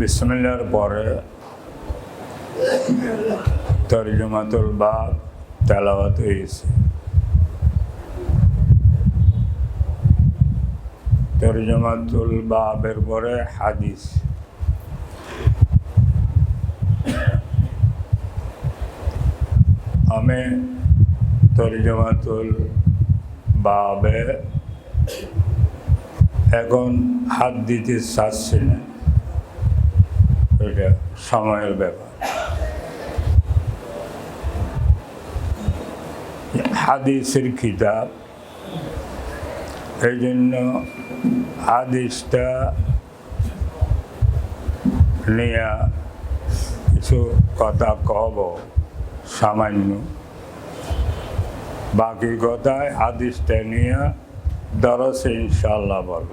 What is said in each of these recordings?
বিসমিল্লাহর পরে তরজমাতুল বাব তেলাওয়াত হয়েছে। তরজমাতুল বাবের পরে হাদিস। আমি তরজমাতুল বাবে এখন হাত দিতে চাচ্ছি না, এটা সময়ের ব্যাপার। হাদিসের কিতাব, এই জন্য হাদিসটা নিয়ে কিছু কথা কব সামান্য, বাকি কথায় হাদিসটা নিয়ে দরসে ইনশাআল্লাহ বলব।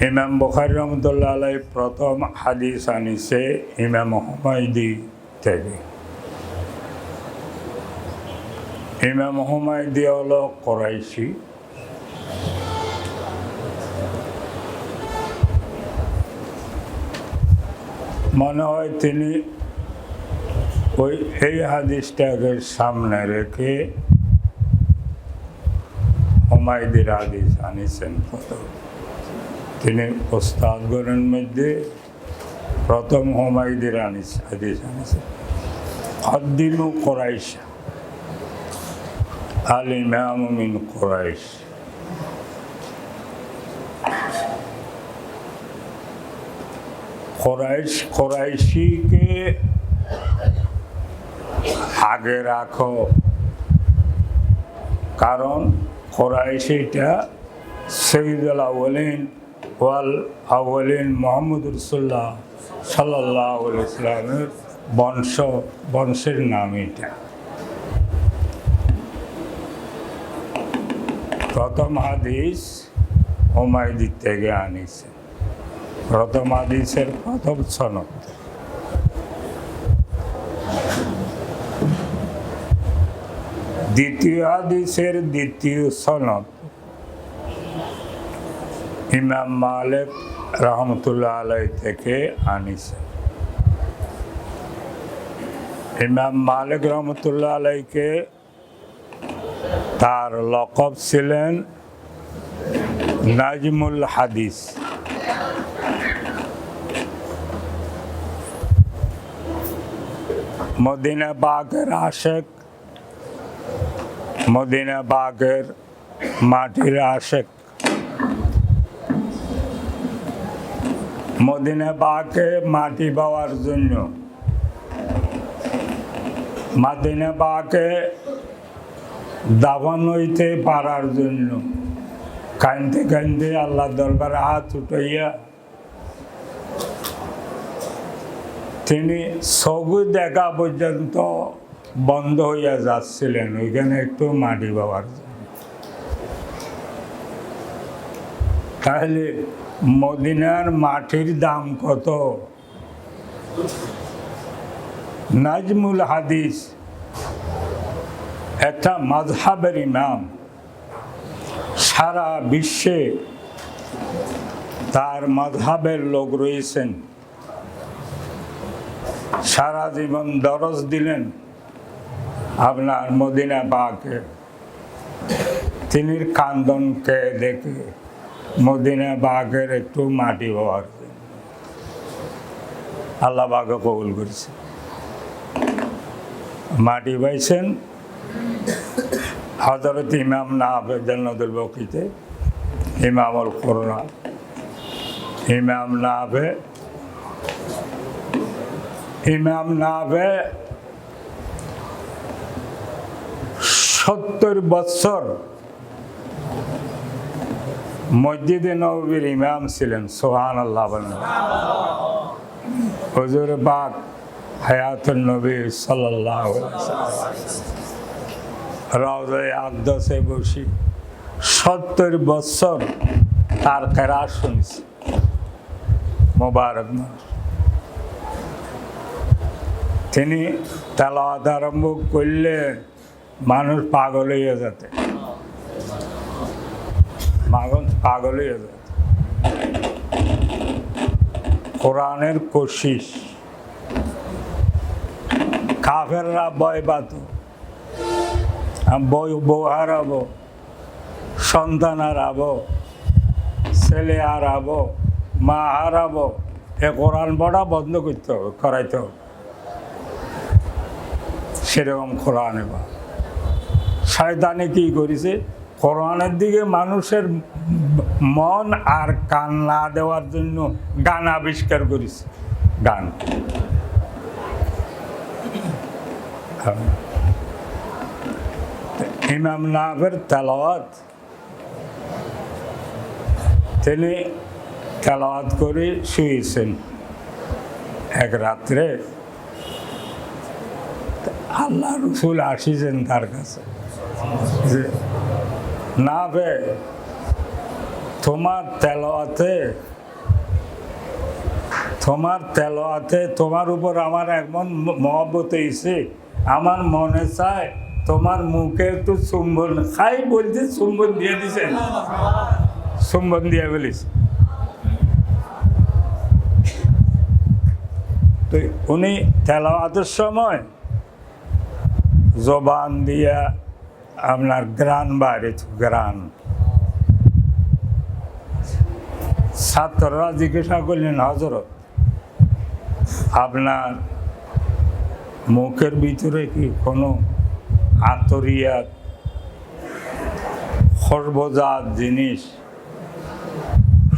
ইমাম বুখারী রহমতুল্লাহ আলাইহি প্রথম হাদিস আনিছে ইমাম হুমায়দি থেকে। ইমাম হুমায়দি হলো কুরাইশি। মনে হয় তিনি এই হাদিসটাকে সামনে রেখে হুমায়দির হাদিস আনিছেন প্রথম। তিনি ওস্তাদগণের মধ্যে প্রথম হুমায়দির হাদিস আনিছেন। কদ্দিমু কুরাইশ, আল ইমাম মিন কুরাইশ। কুরাইশিকে আগে রাখো, কারণ কুরাইশিটা সৈয়দুল আউয়ালিন ওয়াল আউয়ালিন মুহাম্মদ রাসূলুল্লাহ সাল্লাল্লাহু আলাইহি ওয়াসাল্লামের বংশের নাম এটা। প্রথম হাদিস হুমায়দি থেকে আনিছে, প্রথম হাদিসের প্রথম সনদ। দ্বিতীয় হাদিসের দ্বিতীয় সনদ ইমাম মালিক রহমতুল্লাহ আলাইহি থেকে আনিছে। ইমাম মালিক রহমতুল্লাহ আলাইহিকে তার লকব ছিলেন নাজমুল হাদিস। মদিনা বাগের আশেক, মদিনা বাগের মাটির আশেক। মদিনা বাগে মাটি পাওয়ার জন্য, মদিনা বাগে দাফন হইতে পারার জন্য কাঁদতে কাঁদতে আল্লাহ দরবারে হাত উঠাইয়া তিনি সবু দেখা পর্যন্ত বন্ধ হইয়া যাচ্ছিলেন ওইখানে একটু মাটি পাওয়ার জন্য। তাহলে মদিনার মাটির দাম কত? নাজমুল হাদিস একটা মাযহাবের ইমাম, সারা বিশ্বে তার মাযহাবের লোক রয়েছেন। সারা জীবন দরস দিলেন আপনার মদিনা পাকে। তিনি কান্দনকে দেখে মদিনা বাগের একটু মাটি পাওয়ার জন্য আল্লাহ বাগে কবুল করেছে। মাটি পাইছেন হযরত ইমাম নাফে জান্নাতুল বাকিতে, ইমামুল কুরআন ইমাম নাফে 70 বছর মসজিদে নববীর ইমাম ছিলেন। সুবহানাল্লাহ বলেন। হুজুর পাক হায়াতুন নবী সাল্লাল্লাহু আলাইহি ওয়াসাল্লাম রওজায়ে আকদাসে বসে 70 বছর তার কেরাত শুনছি। মোবারক মানুষ। তিনি তেলাওয়াত আরম্ভ করলে মানুষ পাগল হয়ে যেতে। পাগল হয়ে যায়। কোরআনের কোশিশ, কাফেররা ভয় পাত, বউ হারাবো, সন্তান হারাবো, ছেলে হারাবো, মা হারাবো, এ কোরআন পড়া বন্ধ করতে হবে, করাইতে হবে। সেরকম কোরআনে বা শয়তানে কি করেছে, কোরআনের দিকে মানুষের মন আর কান না দেওয়ার জন্য গান আবিষ্কার করেছে। গান ইমাম নাফের তেলাওয়াত, তিনি তেলাওয়াত করে শুয়েছেন এক রাত্রে। আল্লাহ রসুল আসিছেন তার কাছে যে নাফে, তোমার তেলাওয়াতে তোমার উপর আমার এমন মহব্বত হয়েছে, আমার মনে চায় তোমার মুখে একটু চুম্বন খাই, বলছে চুম্বন দিয়ে দিছেন, চুম্বন দিয়ে বলিস। তো উনি তেলাওয়াতের সময় জবান দিয়া আপনার গ্রান বাইরে, গ্রান। ছাত্ররা জিজ্ঞাসা করলেন, হজরত আপনার মুখের ভিতরে কি কোনো আতরিয়াত, খরবজাত জিনিস,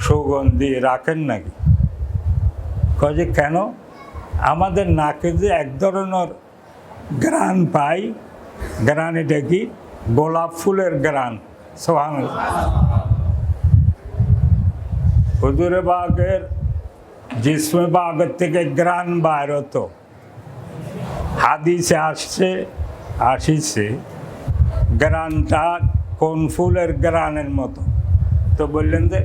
সুগন্ধি রাখেন নাকি? কয় যে কেন? আমাদের নাকে যে এক ধরনের গ্রান পাই, গ্রান এটা কি? গোলাপ ফুলের গ্রান। সুবহানাল্লাহ। হুজুরে পাকের জিসমে পাকের থেকে গ্রান বাইর হতো। হাদিসে আসিছে গ্রানটা কোন ফুলের গ্রানের মতো? তো বললেন যে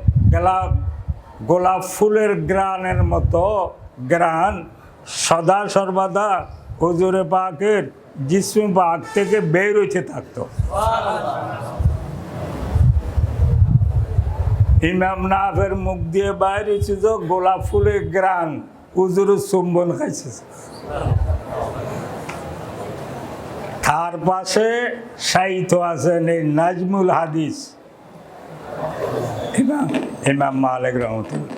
গোলাপ ফুলের গ্রানের মতো গ্রান সদা সর্বদা হুজুরে পাকের জিসমে পাক থেকে বের হইতে থাকতো। ইমাম নাফের মুখ দিয়ে বাইরে ছিল গোলাপ ফুলের গ্রান, হুজুরের চুম্বন খাইছে। তার পাশে সাহিত্য আছেন এই নাজমুল হাদিস ইমাম মালিক রহমতুল্লাহ,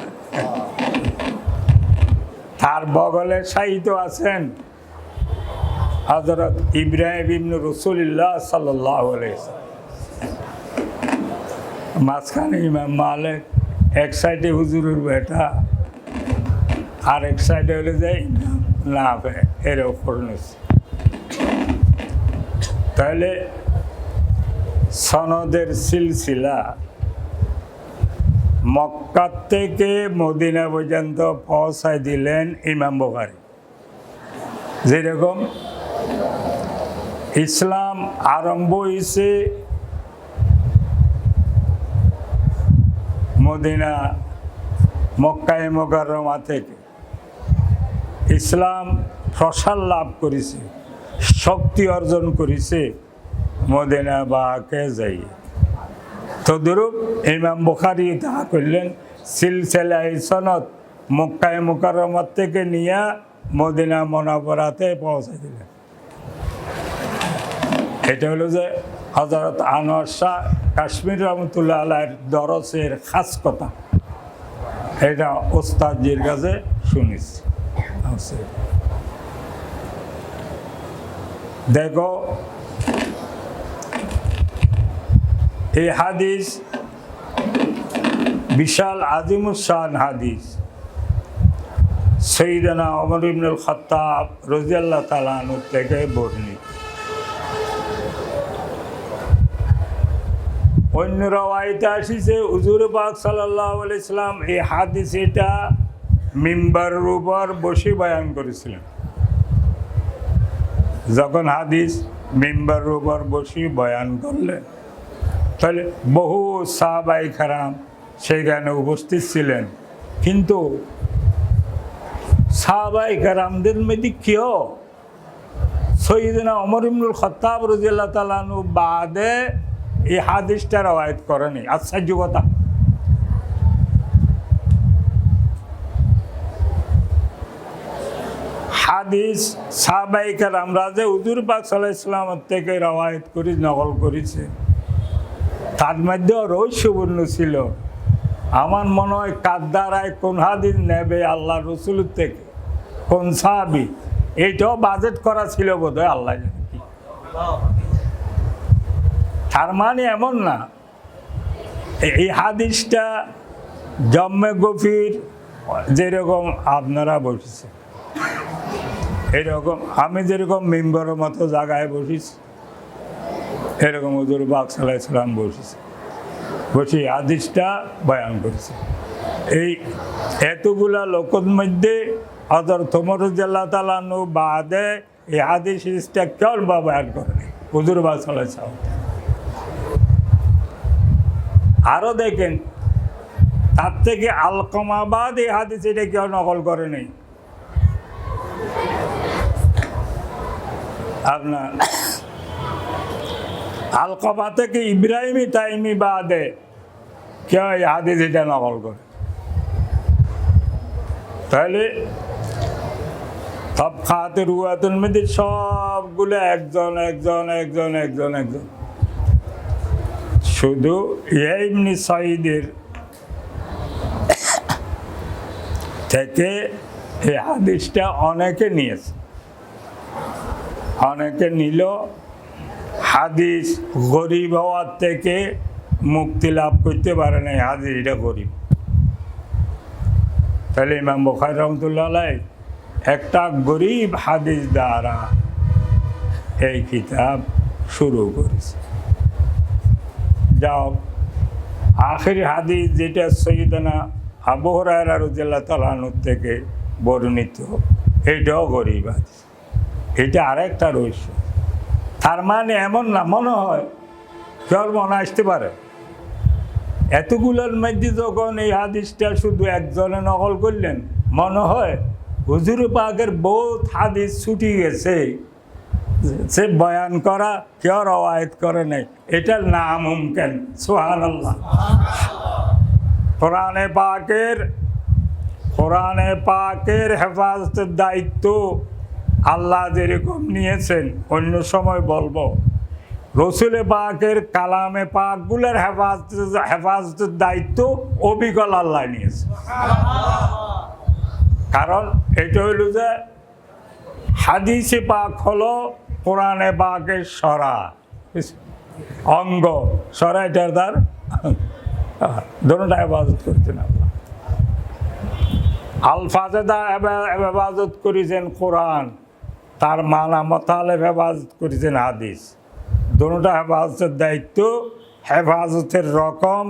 তার বগলে সাহিত্য আছেন হযরত ইব্রাহিম ইবনে রাসূলুল্লাহ সাল্লাল্লাহু আলাইহি ওয়াসাল্লাম। মাঝখানে ইমাম মালিক, এক সাইডে হুজুরের বেটা, আর এক সাইডে হলে যাই না এর ওপর নিচ্ছে। তাহলে সনদের সিলসিলা মক্কা থেকে মদিনা পর্যন্ত পৌঁছায় দিলেন ইমাম বুখারী। যেরকম ইসলাম আরম্ভ হয়েছে মদিনা, মক্কায়ে মুকাররমা থেকে, ইসলাম প্রসার লাভ করেছে, শক্তি অর্জন করেছে মদিনা বাকে যাই। তদ্রূপ ইমাম বুখারী তাহা করলেন সিলসিলায়ে সনদ মক্কায়ে মুকাররমা থেকে নিয়ে মদিনা মুনাওয়ারাতে পৌঁছে দিলেন। এটা হলো যে হযরত আনোয়ার শাহ কাশ্মীর রহমতুল্লাহ আলাইহির দরসের খাস কথা, এটা ওস্তাদজির কাছে শুনেছি। দেখো এই হাদিস বিশাল আজিমুস শান হাদিস। সাইয়েদনা ওমর ইবনুল খাত্তাব রাদিয়াল্লাহু তাআলা আনহু থেকে বর্ণিত। অন্য রাওয়ায়াতে আসিছে হুজুর পাক সাল্লাল্লাহু আলাইহি সাল্লাম এই হাদিস এটা মিম্বারের উপর বসে বয়ান করেছিলেন। যখন হাদিস মিম্বারের উপর বসে বয়ান করলেন, তাহলে বহু সাহাবায়ে কেরাম সেখানে উপস্থিত ছিলেন। কিন্তু সাহাবায়ে কেরামদের মধ্যে কেউ সাইয়েদনা ওমর ইবনুল খাত্তাব রাদিয়াল্লাহু তাআলা আনহু বাদে এই হাদিসটা রওয়ায়াত করেনি। আশ্চর্য কথা। হাদিস সাহাবায়ে কেরামরা যে হুজুর পাক সাল্লাল্লাহু আলাইহি ওয়াসাল্লাম থেকে রওয়ায়াত করে নকল করেছে, তার মধ্যে রহস্যপূর্ণ ছিল। আমার মনে হয় কার দ্বারায় কোন হাদিস নেবে আল্লাহ রসুলের থেকে, কোন সাহাবী, এইটাও বাজেট করা ছিল বোধহয়, আল্লাহ জানে কি। তার মানে এমন না এই হাদিসটা জম্মে গফির যেরকম আপনারা বসেছে, এরকম আমি যেরকম মেম্বারের মতো জায়গায় বসেছি, এরকম হুজুর পাক সাল্লাল্লাহু আলাইহি ওয়াসাল্লাম বসেছে, বসে হাদিসটা বয়ান করেছে। এই এতগুলা লোকের মধ্যে হযরত ওমর রাদিয়াল্লাহু তাআলা আনহু বাদে এই হাদিসটা কেউ বয়ান করেনি হুজুর পাক সাল্লাল্লাহু আলাইহি ওয়াসাল্লাম। আরও দেখেন, তার থেকে আলকমাবাদ এই হাদিস এটা কেউ নকল করে নেই। আপনার আলকমা থেকে ইব্রাহিমি তাইমি বাদে কেউ এই হাদিস এটা নকল করে। তাহলে সব খাতে রুয়াতুল মধ্যে সবগুলো একজন একজন একজন একজন একজন, শুধু ইবনে সাঈদের থেকে এই হাদিসটা অনেকে নিয়েছে, অনেকে নিল। হাদিস গরিব হওয়ার থেকে মুক্তি লাভ করতে পারে না, হাদিস এটা গরিব। তাহলে ইমাম বুখারী রাহমাতুল্লাহ আলাইহি একটা গরিব হাদিস দ্বারা এই কিতাব শুরু করেছে। যাও, আখেরি হাদিস যেটা সৈয়দনা আবু হুরায়রা রাদিয়াল্লাহু তাআলা আনহু থেকে বর্ণিত, এইটাও গরিব হাদিস। এটা আরেকটা রহস্য। তার মানে এমন না, মনে হয় কেউ মনে আসতে পারে এতগুলোর মধ্যে যখন এই হাদিসটা শুধু একজনে নকল করলেন, মনে হয় হুজুর পাকের বহুত হাদিস ছুটি গেছে, সে বয়ান করা কেউ রওয়ায়াত করে নাই। এটার নাম মুমকিন। সুবহানাল্লাহ। কোরআনে পাকের হেফাজতের দায়িত্ব আল্লাহ যেরকম নিয়েছেন, অন্য সময় বলবো, রসুলে পাকের কালামে পাকগুলোর হেফাজতের দায়িত্ব অবিকল আল্লাহ নিয়েছে। কারণ এটা হইল যে হাদিসে পাক হলো কোরআনে পাকের সরা অঙ্গ, সরা এটার দ্বার দোনোটা হেফাজত করতেন আল্লাহ। আলফাজেদা হেফাজত করেছেন কোরআন, তার মানা মতালেব হেফাজত করেছেন হাদিস। দোনোটা হেফাজতের দায়িত্ব, হেফাজতের রকম,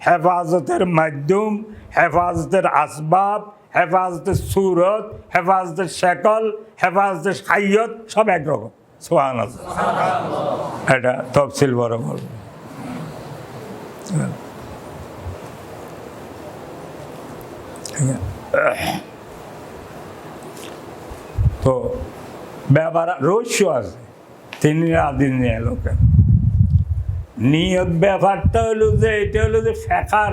হেফাজতের মাধ্যম, হেফাজতের আসবাব, হেফাজতের সুরত, হেফাজতের শেকল, হেফাজতের হাইয়ত সব একরকম। সুবহানাল্লাহ। এটা তফসিল বড় বলব। তো ব্যাপার রহস্য আছে, তিনি আদিন নিয়ে লোকের নিয়ত ব্যাপারটা হলো যে এটা হলো যে ফেকার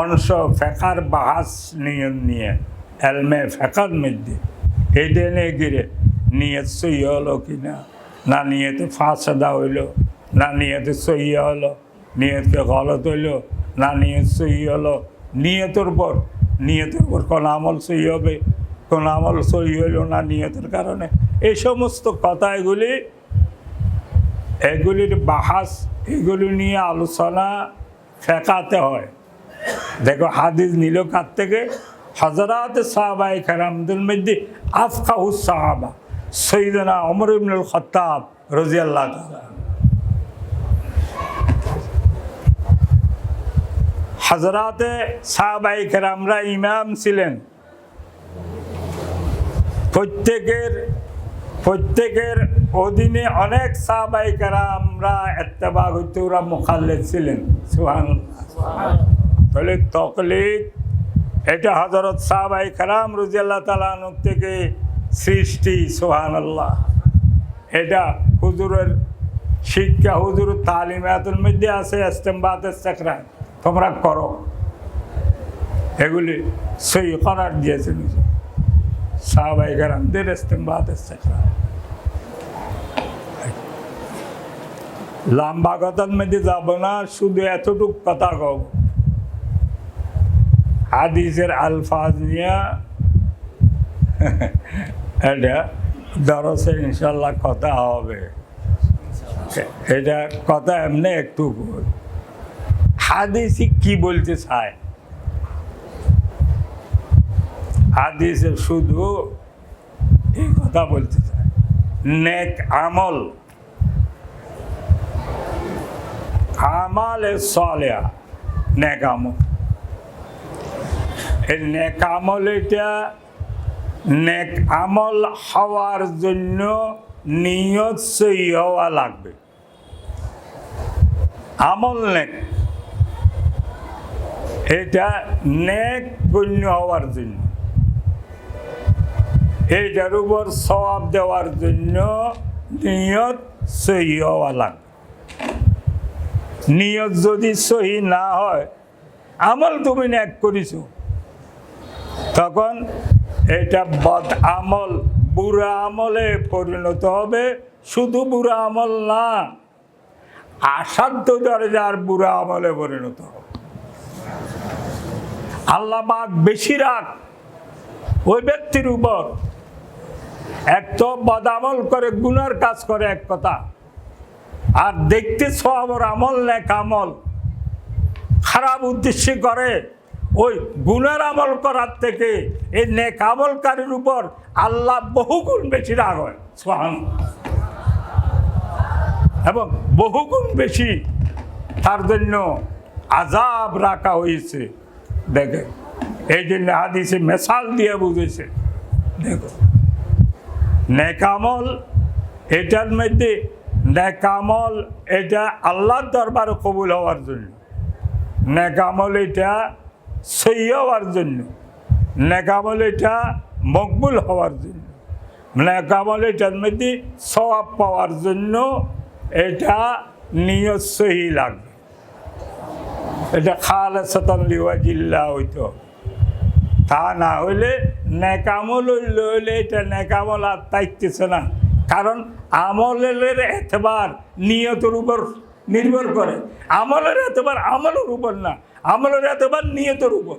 অংশ, ফেকার বাহাস নিয়ত নিয়ে এলমে ফেকার মধ্যে এইটা নিয়ে গিরে নিয়ত সই হলো কিনা, না নিয়তে ফাঁসাদা হইলো, না নিয়তে সই হলো, নিয়তকে গলত হইলো, না নিয়ত সই হলো, নিয়তের পর কোন আমল সই হবে, কোন আমল সই হইল না নিয়তের কারণে, এই সমস্ত কথা এগুলির বাহাস, এগুলি নিয়ে আলোচনা ফেকাতে হয়। দেখো হাদিস নিল কার থেকে? হযরত সাহাবায়ে কেরামদের মধ্যে আফকাহুস সাহাবা সাইয়েদনা ওমর ইবনুল খাত্তাব রাদিয়াল্লাহু তাআলা। হযরত সাহাবায়ে কেরামরা ইমাম ছিলেন, প্রত্যেকের অধীনে অনেক সাহাবায়ে কেরামরা ইত্তেবা করতে ওরা মুখাল্লিদ ছিলেন। সুবহানাল্লাহ। তাহলে তাকলিদ এটা হযরত সাহাবায়ে কেরাম রাদিয়াল্লাহু তাআলা আনহু থেকে সৃষ্টি। সুবহানাল্লাহ। এটা হুজুরের শিক্ষা হুজুর তালিমাতুল মধ্যে আছে ইস্তেমবাত ইস্তেকরার, তোমরা করো। এগুলি সহি করার দিয়েছেন সাহাবায়ে কেরামদের ইস্তেমবাত ইস্তেকরার। লম্বা কথার মধ্যে যাব না, শুধু এতটুক কথা কব। হাদিসের আলফাজ নিয়ে এটা দরসে ইনশাল্লাহ কথা হবে। এটা কথা এমনি একটু হাদিসই কি বলতে চায়। হাদিসে শুধু এই কথা বলতে চায়, নেক আমল, আমাল সালেহা, নেক আমল। এই নেক আমল, এটা নেক আমল হওয়ার জন্য নিয়ত সহি হওয়া লাগবে। আমল নেক, এটা নেক গণ্য হওয়ার জন্য, এইটার উপর সওয়াব দেওয়ার জন্য নিয়ত সহি হওয়া লাগবে। নিয়ত যদি সহি না হয়, আমল তুমি নেক করিছো, তখন এটা বদ আমল, বুড়া আমলে পরিণত হবে। শুধু বুড়া আমল না, অসাধ্য দরজার বুড়া আমলে পরিণত হবে। আল্লাহ পাক বেশি রাগ ওই ব্যক্তির উপর, এক তো বদ আমল করে, গুনার কাজ করে এক কথা, আর দেখতে সওয়াবের আমল, নেক আমল খারাপ উদ্দেশ্যে করে। ওই গুনার আমল করার থেকে এই নেক আমলকারীর উপর আল্লাহ বহুগুণ বেশি রাগ হয়, সুবহানাল্লাহ, এবং বহুগুণ বেশি তার জন্য আযাব রাখা হয়েছে। দেখে এই জন্য হাদিসে মেসাল দিয়ে বুঝেছে। দেখো নেক আমল, এটার মধ্যে নেক আমল এটা আল্লাহর দরবারে কবুল হওয়ার জন্য, নেক আমল এটা সহি হওয়ার জন্য, নেক আমল এটা মকবুল হওয়ার জন্য, নেক আমল এটার মধ্যে সওয়াব পাওয়ার জন্য এটা নিয়ত সহি লাগবে। এটা খালেসাতান লিওয়াজিল্লাহ হইতো, তা না হইলে নেক আমল হইলে এটা নেক আমল আর তাইতেছে না। কারণ আমলের এতবার নিয়তের উপর নির্ভর করে, আমলের এতবার আমলের উপর না, আমলের এতবার নিয়তের উপর।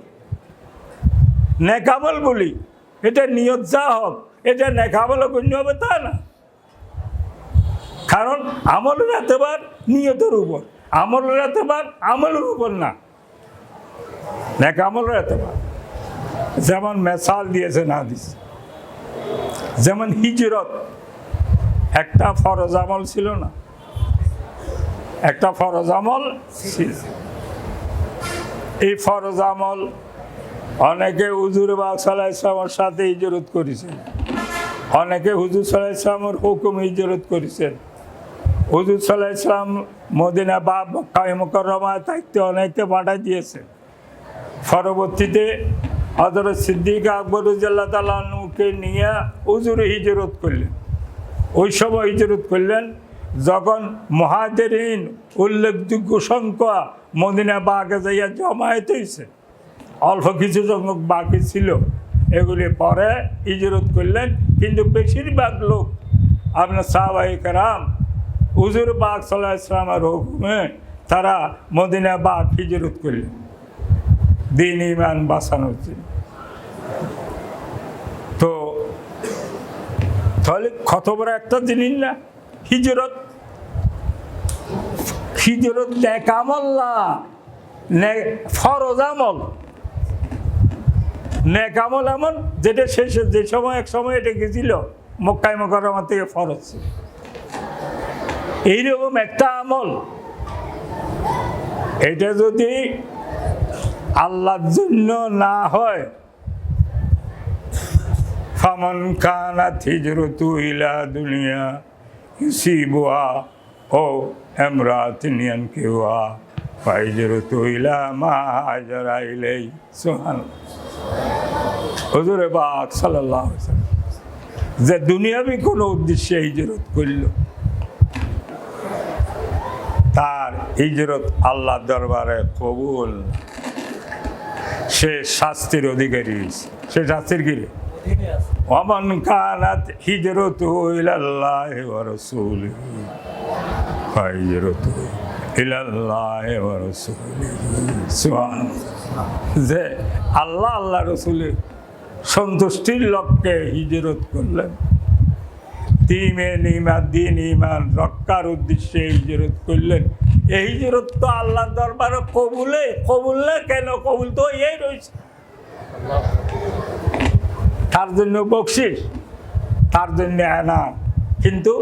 নেক আমল বলি, এটা নিয়ত যা হোক, এটা নেক আমল গণ্য হবে তা না। কারণ আমলের এতবার নিয়তের উপর, আমলের এতবার আমলের উপর না, নেক আমলের এতবার। যেমন মেসাল দিয়েছেন হাদিস, যেমন হিজরত একটা ফরজ আমল ছিল না, একটা ফরজ আমল ছিল। এই ফরজ আমল অনেকে হুজুর পাক সাল্লাল্লাহু আলাইহি ওয়াসাল্লামের সাথে হিজরত করেছেন, অনেকে হুজুর সাল্লাল্লাহু আলাইহি ওয়াসাল্লামের হুকুম হিজরত করেছেন। হুজুর সাল্লাল্লাহু আলাইহি ওয়াসাল্লাম মদিনা বা মক্কা মুকাররমায় থাকতে অনেকে পাঠাই দিয়েছেন। পরবর্তীতে হযরত সিদ্দিক আকবর রাদিয়াল্লাহু তাআলা আনহুকে নিয়ে হুজুর হিজরত করলেন। ওই সময় হিজরত করলেন যখন মুহাজিরিন উল্লেখযোগ্য সংখ্যা মদিনা বাগে যাইয়া জমায়েত হয়েছে, অল্প কিছু সংখ্যক বাকি ছিল, এগুলি পরে হিজরত করলেন। কিন্তু বেশিরভাগ লোক আপনার সাহাবায়ে কেরাম হুজুর পাক সাল্লাল্লাহু আলাইহি ওয়াসাল্লামের হুকুমে তারা মদিনা বাগ হিজরত করলেন দিন ইমান বাঁচানোর জন্য। তো তাহলে কত বড় একটা জিনিস না হিজরত। হিজরত নেক আমল না, ফরজ আমল। নেক আমল এমন যেটা শেষে যে সময় এক সময় এটা গেছিল মক্কায় মুকাররমা থেকে ফরজ ছিল, এইরকম একটা আমল। এটা যদি আল্লাহর জন্য না হয়, ফামান কানাত হিজরতু ইলা দুনিয়া ইউসিবুহা ও ইমরাতিন ইয়ানকিহুহা ফাহিজরতু ইলা মা হাজারা ইলাইহি। সুবহানাল্লাহ। হুজুর পাক সাল্লাল্লাহু আলাইহি ওয়াসাল্লাম যে দুনিয়াবি কোনো উদ্দেশ্যে হিজরত করল, হিজরত আল্লাহ দরবারে কবুল, সে শাস্তির অধিকারী, সে শাস্তির কি রে? ওমান কানাত হিজরতুহু ইলাল্লাহি ওয়া রাসূলিহি ফাহিজরতুহু ইলাল্লাহি ওয়া রাসূলিহি। সুবহানাল্লাহ। যে আল্লাহ আল্লাহ রসুলের সন্তুষ্টির লক্ষ্যে হিজরত করলেন, দিন ইমান রক্ষার উদ্দেশ্যে হিজরত করলেন, এই হিজরত তো আল্লাহর দরবারে কবুল না কেন? কবুল তো এই রয়েছে, তার জন্য বকশিস, তার জন্য আনা। কিন্তু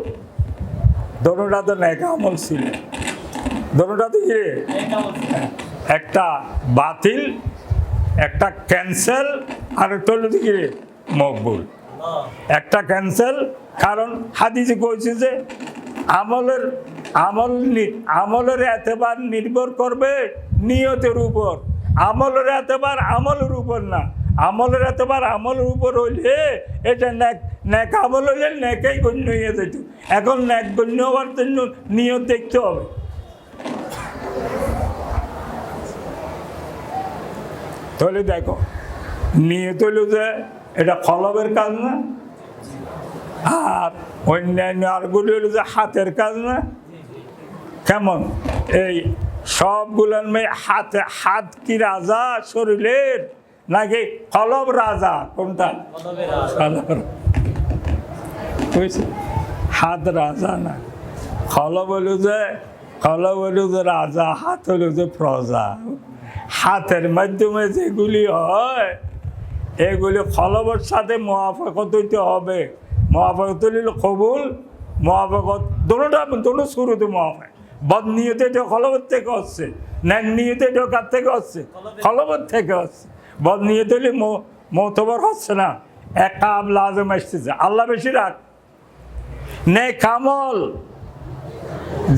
দোনোটা তো নেক আমল ছিল, দোনোটা তো কি, একটা বাতিল, একটা ক্যান্সেল, আর একটা হলো কি মকবুল। একটা ক্যান্সেল, কারণ হাদিসে কইছে যে আমলের এতবার নির্ভর করবে নিয়তের উপর, আমলের এতবার আমলের উপর না। আমলের এতবার আমলের উপর হইলে এটা ন্যাক আমল হইলে ন্যাকেই গণ্য হয়ে যেত। এখন ন্যাক গণ্য হওয়ার জন্য নিয়ত দেখতে হবে। তাহলে দেখো, নিয়ত হইল যে এটা কলবের কাজ না, আর অন্যান্য আরগুলি হলো যে হাতের কাজ না। কেমন? এই সবগুলোর মেয়ে হাত কি রাজা শরীরের, নাকি কলব রাজা? কোনটা? হাত রাজা না, কলব হলো যে রাজা, হাত হলো যে প্রজা। হাতের মাধ্যমে যেগুলি হয় এগুলি কলবের সাথে মুআফাকত হইতে হবে। মুআফাকত হইল কবুল, মুআফাকত দোনো শুরুতে মুআফাকত। বদ নিয়তে এটা কলবের থেকে হচ্ছে, ন্যাক নিয়তে এটা কার থেকে হচ্ছে? কলবের থেকে হচ্ছে। বদ নিয়তে হলে মোতবর হচ্ছে না, একা লাজম আসতেছে। আল্লাহ বেশি রাখ। নেক আমল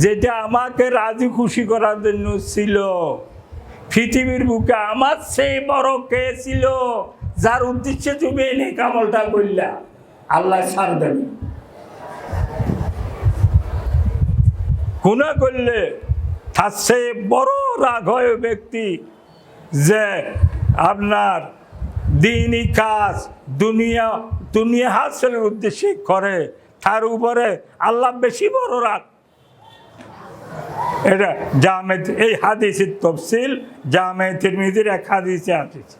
যেটা আমাকে রাজি খুশি করার জন্য ছিল, পৃথিবীর বুকে আমার সেই বড় কে ছিল যার উদ্দেশ্যে তুমি এই নেক আমলটা করলা, আল্লাহ ছাড় দেবে। গুনাহ করলে তার চেয়ে বড় রাগ হয় ব্যক্তি যে আপনার দিনই কাজ দুনিয়া হাসিলের উদ্দেশ্যে করে, তার উপরে আল্লাহ বেশি বড় রাগ। এটা এই হাদিসের তফসিল জামে তিরমিজির এক হাদিসে আসছে।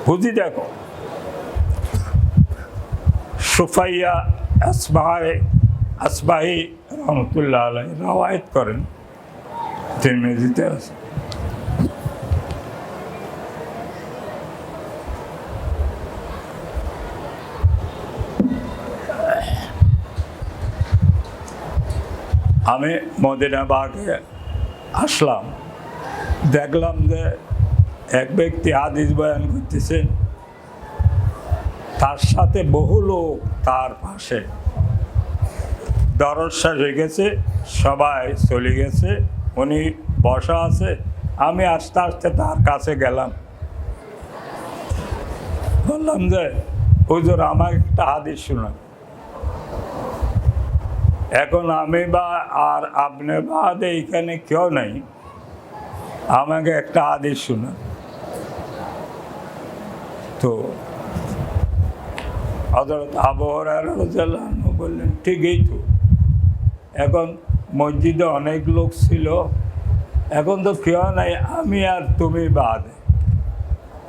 বুঝি দেখো, সুফাইয়া আসবাহি রহমতুল্লাহ আলাইহি রওয়ায়াত করেন, তিরমিজিতে আছে। আমি মদিনা বাগে আসলাম, দেখলাম যে এক ব্যক্তি হাদিস বয়ান করতেছেন, তার সাথে বহু লোক তার পাশে। দরজ শেষ হয়ে গেছে, সবাই চলে গেছে, উনি বসা আছে। আমি আস্তে আস্তে তার কাছে গেলাম, বললাম যে হুজুর আমার একটা হাদিস শোনান। এখন আমি বা আর আপনি বাদ এইখানে কেউ নেই, আমাকে একটা হাদিস শোনান। তো হযরত আবু হুরায়রা রাদিয়াল্লাহু আনহু বললেন, ঠিকই তো, এখন মসজিদে অনেক লোক ছিল, এখন তো কেউ নাই, আমি আর তুমি বাদ।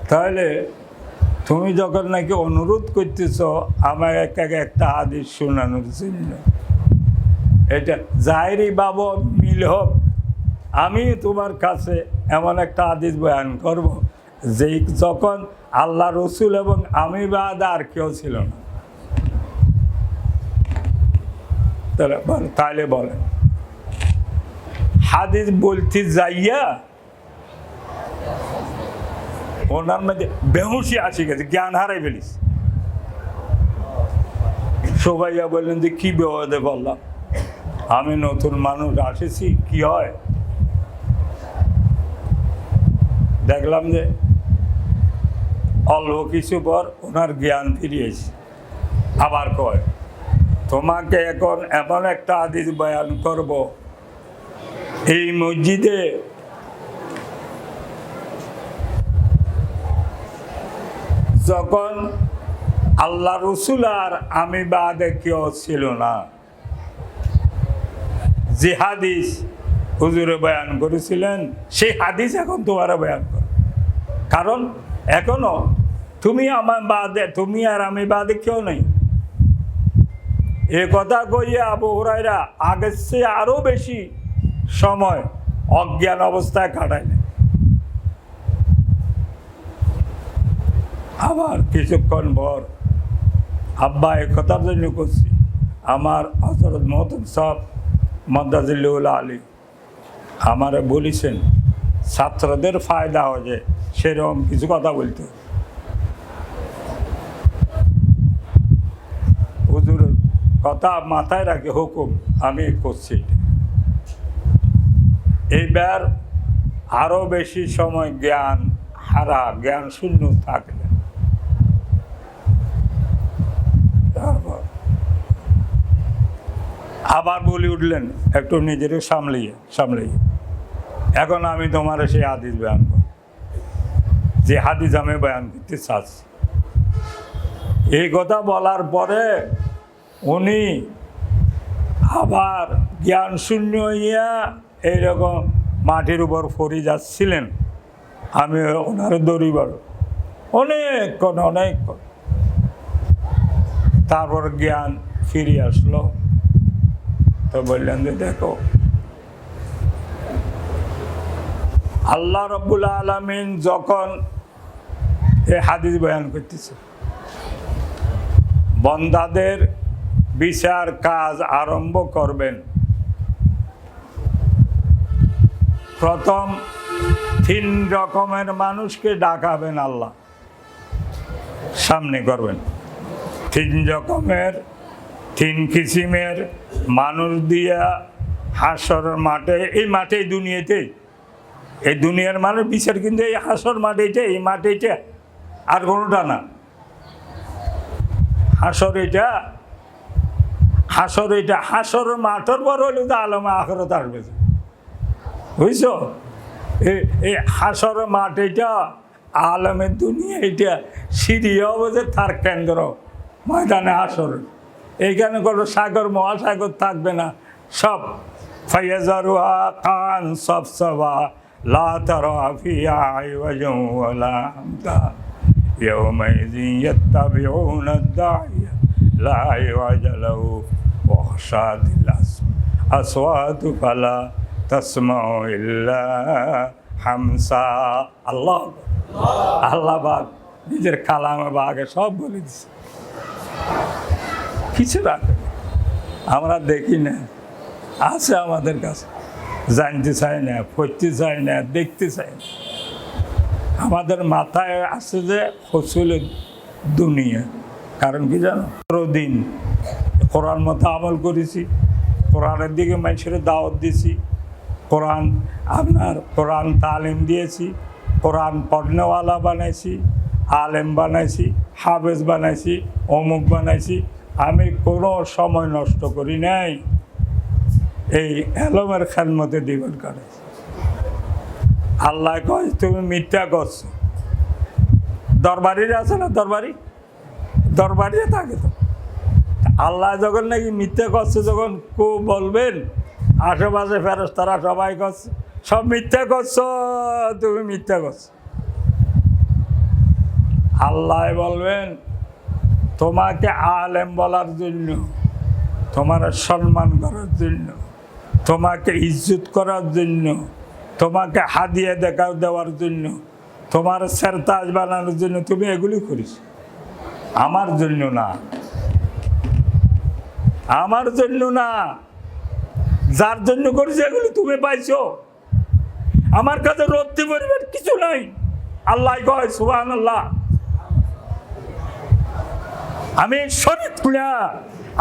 তাহলে তুমি যখন নাকি অনুরোধ করতেছ আমার একটা হাদিস শোনানোর জন্য, এটা জাহেরি বাবু মিল হোক, আমি তোমার কাছে এমন একটা হাদিস বয়ান করব যে যখন আল্লাহ রসুল এবং আমি বাদ আর কেউ ছিল না। তাহলে বলেন, হাদিস বলতে যাইয়া ওনার মধ্যে বেহুশি আসি গেছে, জ্ঞান হারাই ফেলিস। সবাইয়া বললেন যে কি বেহদে বললাম, আমি নতুন মানুষ আসেছি, কি হয়? দেখলাম যে অল্প কিছু পর ওনার জ্ঞান ফিরিয়েছে। আবার কয়, তোমাকে এখন এমন একটা হাদিস বয়ান করব এই মসজিদে যখন আল্লাহ রসুল আর আমি বাদে কেউ ছিল না, যে হাদিস হুজুরে বয়ান করেছিলেন সেই হাদিস এখন তোমারা বয়ান করো। কারণ এখনো তুমি আমার বাদে, তুমি আর আমি বাদে কেউ নেই। এ কথা কইয়া আবু হুরায়রা আগের চেয়ে আরো বেশি সময় অজ্ঞান অবস্থায় কাটায়। আবার কিছুক্ষণ পর আব্বা এ কথার জন্য করছি, আমার হযরত মহতাব সাহেব মদ্দাজিল্লুল আলী আমারে বলেছেন ছাত্রদের ফায়দা হয় যে সেরকম কিছু কথা বলতে। হুজুর কথা মাথায় রাখে হুকুম আমি করছি। এইবার আরো বেশি সময় জ্ঞান হারা, জ্ঞান শূন্য থাকলে তারপর আবার বলে উঠলেন একটু নিজেরও সামলিয়ে। এখন আমি তোমার সেই হাদিস বয়ান করি, যে হাদিস আমি বয়ান করতে চাচ্ছি। এই কথা বলার পরে উনি আবার জ্ঞান শূন্য হইয়া এইরকম মাটির উপর পড়ে যাচ্ছিলেন। আমি ওনার দড়িবার অনেক তারপর জ্ঞান ফিরে আসলো। তো বললেন যে দেখো আল্লাহ রাব্বুল আলামিন যখন এই হাদিস বয়ান করতেছে, বান্দাদের বিচার কাজ আরম্ভ করবেন, প্রথম 3 রকমের মানুষকে ডাকাবেন আল্লাহ, সামনে করবেন। 3 কিসিমের মানুষ দিয়া হাসরের মাঠে, এই মাঠে দুনিয়াতে, এই দুনিয়ার মানুষ বিচার কিন্তু এই হাসর মাঠে, এই মাঠে, এটা আর কোনোটা না। হাসর এটা হাসর মাঠের পর হইলে তো আলমে আখেরাত আসবে, বুঝছ? এই হাসর মাঠ এটা আলমের দুনিয়া, এটা সিরিয়া হবে যে তার কেন্দ্র ময়দানে হাসর। এইখানে কোনো সাগর মহাসাগর থাকবে না, সব ফায়াজারুহা কান সাফসাফা লা তারা ফিহা আইওয়াজান ওয়ালা আমতা ইয়াওমাইযিন ইয়াত্তাবিউনা আদ-দা'iয়া লা আইওয়াজা লাহু ওয়া খাশাতিল আসওয়াতু ফালা তাসমাউ ইল্লা হামসা। আল্লাহ পাক নিজের কালামে বাগে সব বলে দিছে, কিছু রাখে আমরা দেখি না, আছে আমাদের কাছে, জানতে চাই না, পড়তে চাই না, দেখতে চাই না। আমাদের মাথায় আছে যে ফসলের দুনিয়া। কারণ কি জানো, দিন কোরআন মতো আমল করেছি, কোরআনের দিকে মানুষের দাওয়াত দিয়েছি, কোরআন তালিম দিয়েছি, কোরআন পড়নেওয়ালা বানাইছি, আলেম বানাইছি, হাফেজ বানাইছি, অমুক বানাইছি। আমি কোনো সময় নষ্ট করি নাই, এই এলমের খেদমতে দিবেন করে। আল্লাহ কয় তুমি মিথ্যা করছো। দরবারির আছে না, দরবারি থাকে তো। আল্লাহ যখন নাকি মিথ্যা করছে, যখন কেউ বলবেন আশেপাশে ফেরেশতারা সবাই করছে, সব মিথ্যা করছো, তুমি মিথ্যা করছো। আল্লাহ বলবেন তোমাকে আলেম বলার জন্য, তোমার সম্মান করার জন্য, তোমাকে ইজ্জত করার জন্য, তোমাকে হাদিয়া দেওয়ার জন্য, তোমার সেরতাজ বানানোর জন্য তুমি এগুলি করিস, আমার জন্য না, আমার জন্য না। যার জন্য করিস এগুলি তুমি পাইছো, আমার কাছে রদ্দি পরিবার কিছু নাই। আল্লাহ কয় সুবহানাল্লাহ, আমি শরীক না,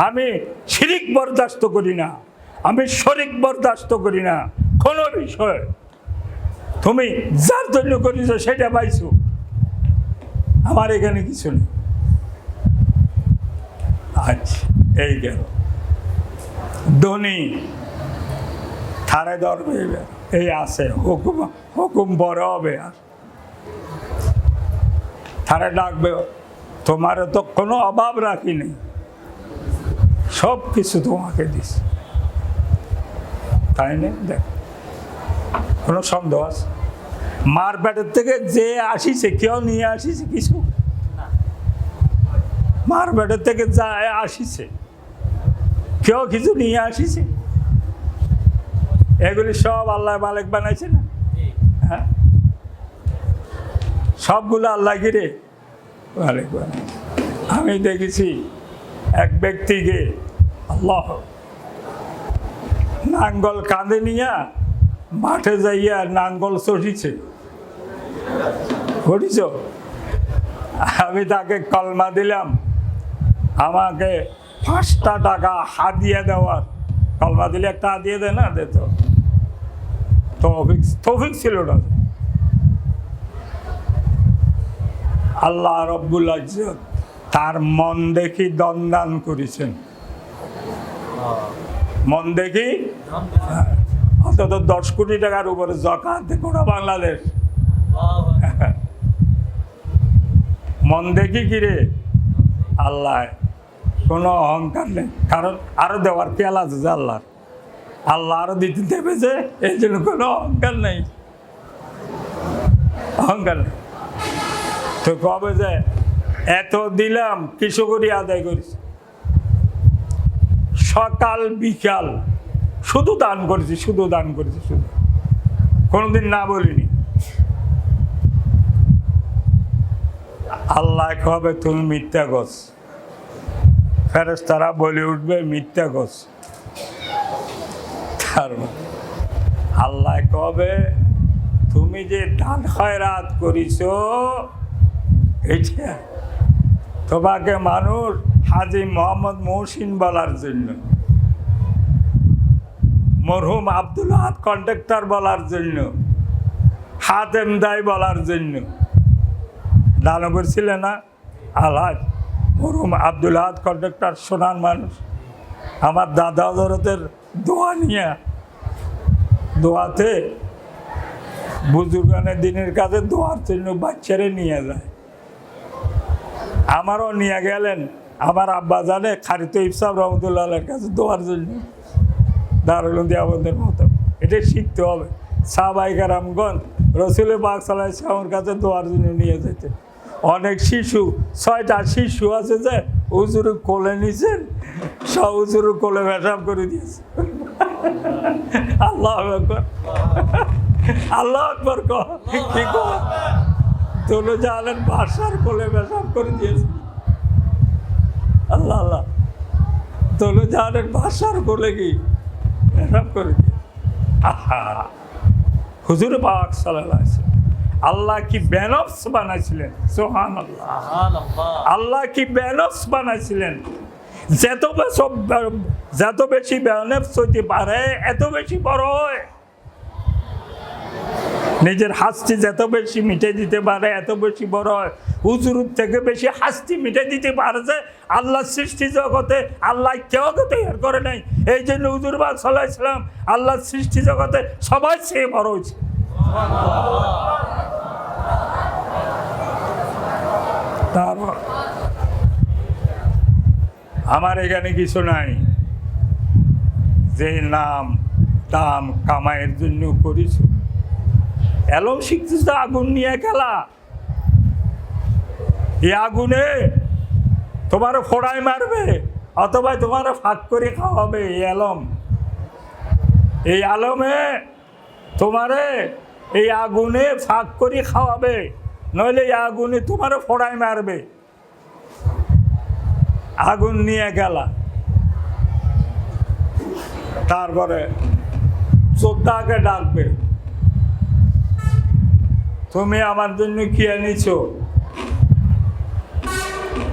আমি শিরিক বরদাস্ত করি না, আমি শরীক বরদাস্ত করি না কোনো বিষয়। তুমি যার জন্য করিস সেটা পাইছো, আমার এখানে কিছু নেই। আচ্ছা, এই গেল। ধনী থারে ধরবে, এই আছে হুকুম, হুকুম বড় হবে, আর থারে ডাকবে, তোমার তো কোনো অভাব রাখিনি, সব কিছু তোমাকে দিস, তাই না? দেখ, কোনো সন্দেহ আছে? মার পেটের থেকে যে আসিছে, কেউ নিয়ে আসিছে কিছু? মার পেটের থেকে যা আসিছে, কেউ কিছু নিয়ে আসিছে? এগুলি সব আল্লাহ মালিক বানাইছে না? হ্যাঁ, সবগুলো আল্লাহ গিরে মালিক বানাইছে। আমি দেখেছি এক ব্যক্তিকে আল্লাহ নাঙ্গল কাঁধে নিয়া মাঠে যাইয়া নাঙ্গল চটিছে, বুঝিস? আমি তাকে কলমা দিলাম, আমাকে 5টা টাকা হাদিয়া দেওয়ার, কলমা দিলে একটা হাদিয়া দেয় না, দিত তৌফিক ছিল না। আল্লাহ রব্বুল ইজ্জত তার মন দেখি দন্দান করেছেন, মন দেখি। অন্তত 10 কোটি টাকার উপরে যাকাত গোটা বাংলাদেশ। মন দেখি কিরে আল্লাহ, কোনো অহংকার নেই, কারণ আরো দেওয়ার পেয়ালা আছে যে আল্লাহর, আল্লাহ আরো দিতে দেবে যে, এই জন্য কোনো অহংকার নেই, অহংকার নেই। তো কবে যে এত দিলাম, কিছু করি আদায় করিস, সকাল বিকাল শুধু দান করেছি, শুধু দান করেছি, শুধু, কোনোদিন না বলিনি। আল্লাহ কবে তুমি মিথ্যা গোছ, ফেরেশতারা বলে উঠবে মিথ্যা গোছ। আল্লাহ কবে তুমি যে দান খয়রাত করিস, এইটা তোমাকে মানুষ হাজী মোহাম্মদ মহসিন বলার জন্য, মরহুম আব্দুল আহাদ কন্ট্রাক্টর বলার জন্য, হাতেম দাই বলার জন্য দান করছিলে না? আলহাজ মরহুম আব্দুল আহাদ কন্ট্রাক্টর সোনার মানুষ, আমার দাদা হযরতের দোয়া নিয়ে, দোয়াতে বুজুর্গানের দিনের কাছে দোয়ার জন্য বাচ্চারে নিয়ে যায়, আমারও নিয়ে গেলেন আমার আব্বা জানে খারিত ইফসাব রহমতুল্লাহের কাছে দোয়ার জন্য, দারুল আমাদের মতো। এটা শিখতে হবে। সাহাবায়ে কেরামগণ রাসূল পাক সাল্লাল্লাহু আলাইহি ওয়াসাল্লামের কাছে দোয়ার জন্য নিয়ে যেতে। অনেক শিশু, 6টা শিশু আছে যে হুজুর কোলে নিছেন, সব হুজুর কোলে পেশাব করে দিয়েছে। আল্লাহু আকবার, আল্লাহু আকবার, কি কো তোলো জানেন বাসার কোলে পেশাব করে দিয়েছে। আল্লাহ আল্লাহ, তোলো জানেন বাসার কোলে কি পেশাব করে দিয়েছে। আহা, হুজুর পাক সাল্লাল্লাহু আলাইহি ওয়াসাল্লাম আল্লাহ কি ব্যানফস বানাইছিলেন, সুবহানাল্লাহ। আল্লাহ কি ব্যানফস বানাইছিলেন, যত বেশি ব্যানফস হইতে পারে এত বেশি বড় হয়। নিজের হাসতি যত বেশি মিটে দিতে পারে এত বেশি বড় হয়। হুজুরের থেকে বেশি হাসতি মিটে দিতে পারে যে আল্লাহ সৃষ্টি জগতে আল্লাহ কেউ তৈরি করে নাই। এই জন্য হুজুর পাক সাল্লাল্লাহু আলাইহি ওয়াসাল্লাম আল্লাহ সৃষ্টি জগতে সবাই চেয়ে বড় হয়েছে। তারপর আমার এখানে কিছু নাই, যে নাম দাম কামাইয়ের জন্য করিস। এলম শিখছিস তো আগুন নিয়ে খেলা, এই আগুনে তোমার ফোড়াই মারবে অথবা তোমার ফাঁক করে খাওয়াবে। এই আলম, এই আলমে তোমারে এই আগুনে ফাঁক করে খাওয়াবে, নইলে এই আগুনে তোমার ফোড়াই মারবে। আগুন নিয়ে গেলা, তারপরে যোদ্ধাকে ডাকবে, তুমি আমার জন্য কি এনেছো?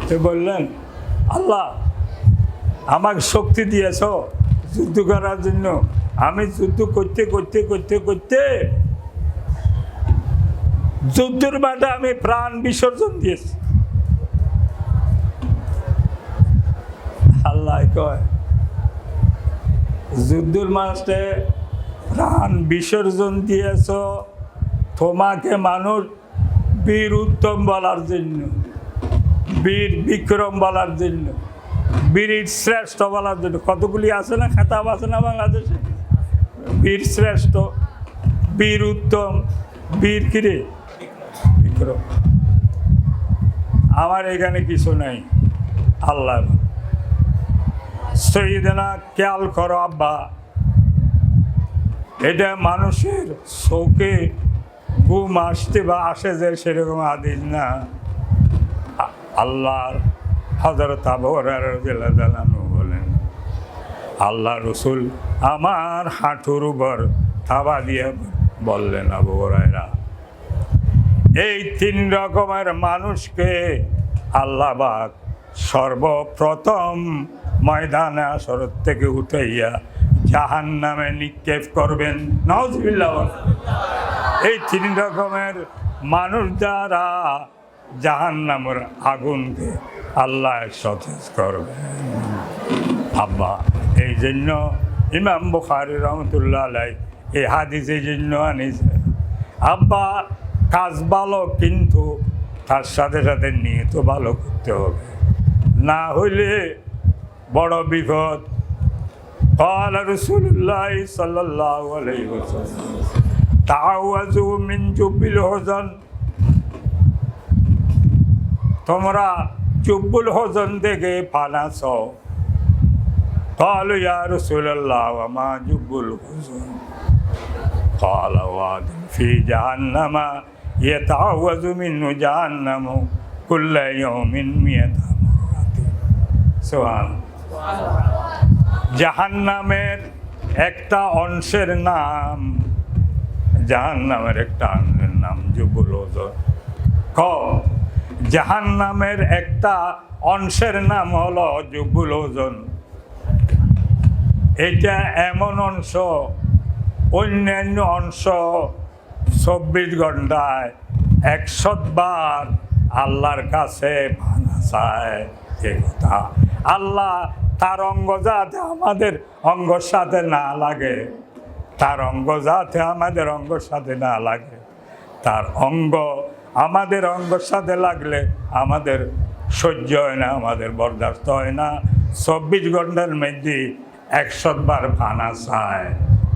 তো বললেন আল্লাহ আমাকে শক্তি দিয়েছ যুদ্ধ করার জন্য, আমি যুদ্ধ করতে করতে করতে করতে যুদ্ধের মাঠে আমি প্রাণ বিসর্জন দিয়েছি। আল্লাহ কয় যুদ্ধের মাঠে প্রাণ বিসর্জন দিয়েছ তোমাকে মানুষ বীর উত্তম বলার জন্য, বীর বিক্রম বলার জন্য, বীর শ্রেষ্ঠ বলার জন্য। কতগুলি আছে না, খেতাব আছে না বাংলাদেশে? বীর শ্রেষ্ঠ, বীর উত্তম, বীর কিরে বিক্রম। আমার এখানে কিছু নাই। আল্লাহ সৈয়দনা খেয়াল করো আব্বা, এটা মানুষের চোখে ঘুম আসতে বা আসে যে সেরকম হাদিস না। আল্লাহ হযরত আবু হুরায়রা রাদিয়াল্লাহু আনহু বলেন, আল্লাহ রসুল আমার হাঁটুর উপর থাবা দিয়ে বললেন, আবু হুরায়রা, এই 3 রকমের মানুষকে আল্লাহ পাক সর্বপ্রথম ময়দানে হাশর থেকে উঠাইয়া জাহান্নামে নিক্ষেপ করবেন। নাউযুবিল্লাহ। এই 3 রকমের মানুষ দ্বারা জাহান্নামের আগুনকে আল্লাহ সতেজ করবেন। আব্বা এই জন্য ইমাম বুখারী রহমতুল্লাহ আলাইহি এই হাদিস এই জন্য আনিছে। আব্বা কাজ ভালো, কিন্তু তার সাথে সাথে নিয়ত ভালো করতে হবে, না হইলে বড় বিপদ। قال رسول الله صلى الله عليه وسلم تعوذوا من جب الحزن। তোমরা জুব্বুল হজন থেকে পানা চাও। قالوا يا رسول الله وما جب الحزن؟ قال واد في جهنم يتعوذ منه جهنم كل يوم 100 مرة। সুবহান। জাহান্নামের একটা অংশের নাম, জাহান্নামের একটা অংশের নাম জুব্বুল হজন। জাহান্নামের একটা অংশের নাম হলো জুব্বুল হজন। এটা এমন অংশ, অন্যান্য অংশ 24 ঘন্টায় 100 বার আল্লাহর কাছে পানা চায়। এই কথা আল্লাহ তার অঙ্গ যাতে আমাদের অঙ্গর সাথে না লাগে, তার অঙ্গ যাতে আমাদের অঙ্গর সাথে না লাগে, তার অঙ্গ আমাদের অঙ্গর সাথে লাগলে আমাদের সহ্য হয় না, আমাদের বরদাস্ত হয় না। 24 ঘন্টার মধ্যে 100 বার পানা চায়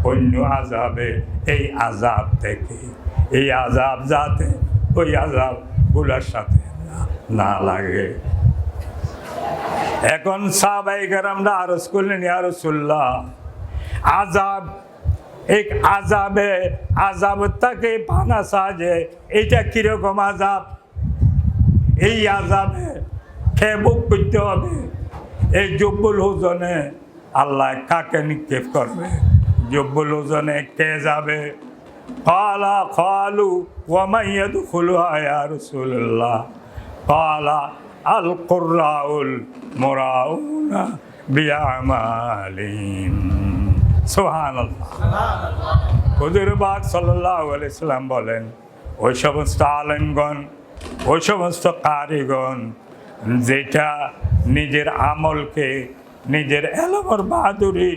অন্য আযাবে, এই আযাব থেকে, এই আযাব যাতে ওই আযাবগুলোর সাথে না লাগে। এখন সাহাবায়ে কেরামরা আরজ করলেন, ইয়া রাসূলুল্লাহ, আযাব, এক আযাব থেকে পানা সাজে, এটা কিরকম আযাব? এই আযাবে কে ভোগ করতে হবে? এই জুব্বুল হুজনে আল্লাহ কাকে নিক্ষেপ করবে? জুব্বুল হুজনে কে যাবে? قالوا ومن يدخلها يا رسول الله؟ قال القراء المراؤون بأعمالهم। সুবহানাল্লাহ। হুজুর পাক সাল্লাল্লাহু আলাইহি সাল্লাম বলেন, ওই সমস্ত আলেমগণ, ওই সমস্ত কারিগণ যেটা নিজের আমলকে, নিজের এলমের বাহাদুরি,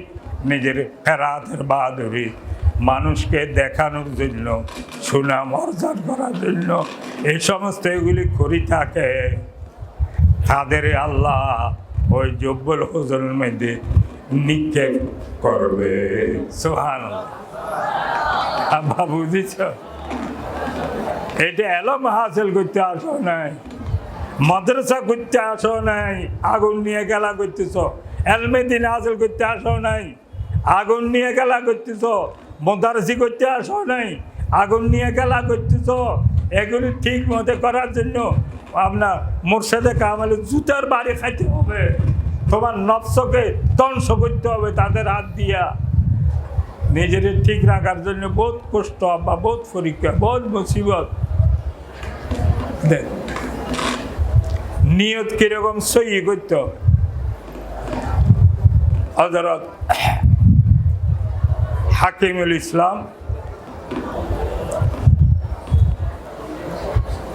নিজের কেরাতের বাহাদুরি মানুষকে দেখানোর জন্য, সুনাম অর্জন করার জন্য এই সমস্ত এগুলি করি থাকে, তাদের আল্লাহ ওই জুব্বুল হুজনের মধ্যে নিক্ষেপ করবে। সুবহানাল্লাহ। আব্বা বুঝিছ? এটা এলম হাসিল করতে আসো নাই, মাদ্রাসা করতে আসো নাই, আগুন নিয়ে খেলা করতেছ। এলমে দিন হাসিল করতে আসো নাই, আগুন নিয়ে খেলা করতেছ। মোদারসি করতে আসো নাই, আগুন নিয়ে খেলা করতেছ। এগুলি ঠিক মতো করার জন্য আপনার মুর্শেদে কামালে জুতার বাড়ি খাইতে হবে, তোমার নফসকে ধ্বংস করতে হবে তাদের হাত দিয়া। নিজের ঠিক রাখার জন্য বহুত কষ্ট বা বহুত পরীক্ষা, বহুত মুসিবত। নিয়ত কিরকম সহি করতে হবে। হযরত হাকিমুল ইসলাম,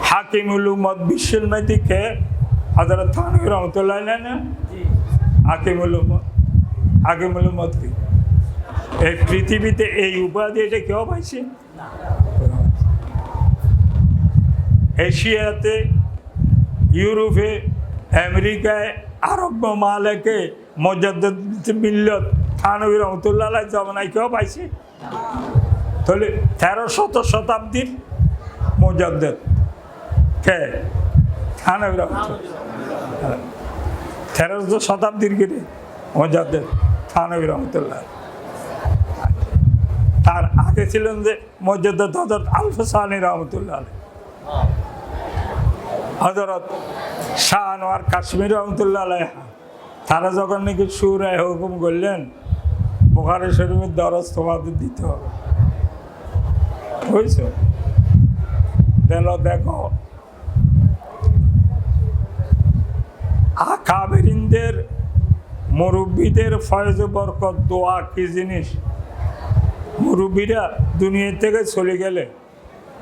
হাকিমুল উম্মত বিশ্বের নদীকে হযরত থানভী রাহমাতুল্লাহ আলাইহি না? হাকিমুল উম্মত কি? এই পৃথিবীতে এই উপাধি এটা কেউ পাইছে? এশিয়াতে, ইউরোপে, আমেরিকায়, আরব মামালিকে মুজাদ্দিদ মিল্লাত থানভী রহমাতুল্লাহ আলাইহি জমানায় কেউ পাইছে? তাহলে 1300 শতাব্দীর মুজাদ্দিদ কে? থানভী রহমাতুল্লাহ। 1300 শতাব্দীর কিরে মুজাদ্দিদ থানভী রহমাতুল্লাহ। তার আগে ছিলেন যে মুজাদ্দিদ হযরত আল-হুসাইনি রহমাতুল্লাহ আলাইহি, হযরত শাহ আনোয়ার কাশ্মীর রহমাতুল্লাহ আলাইহি। তারা যখন নাকি সূরায়ে হুকুম করলেন বুখারী শরীফের দরজ তোমাদের দিতে হবে, বুঝছো? দেখো আকাবেরিনদের, মুরব্বীদের ফয়েজ বরকত দোয়া কি জিনিস। মুরব্বীরা দুনিয়া থেকে চলে গেলে,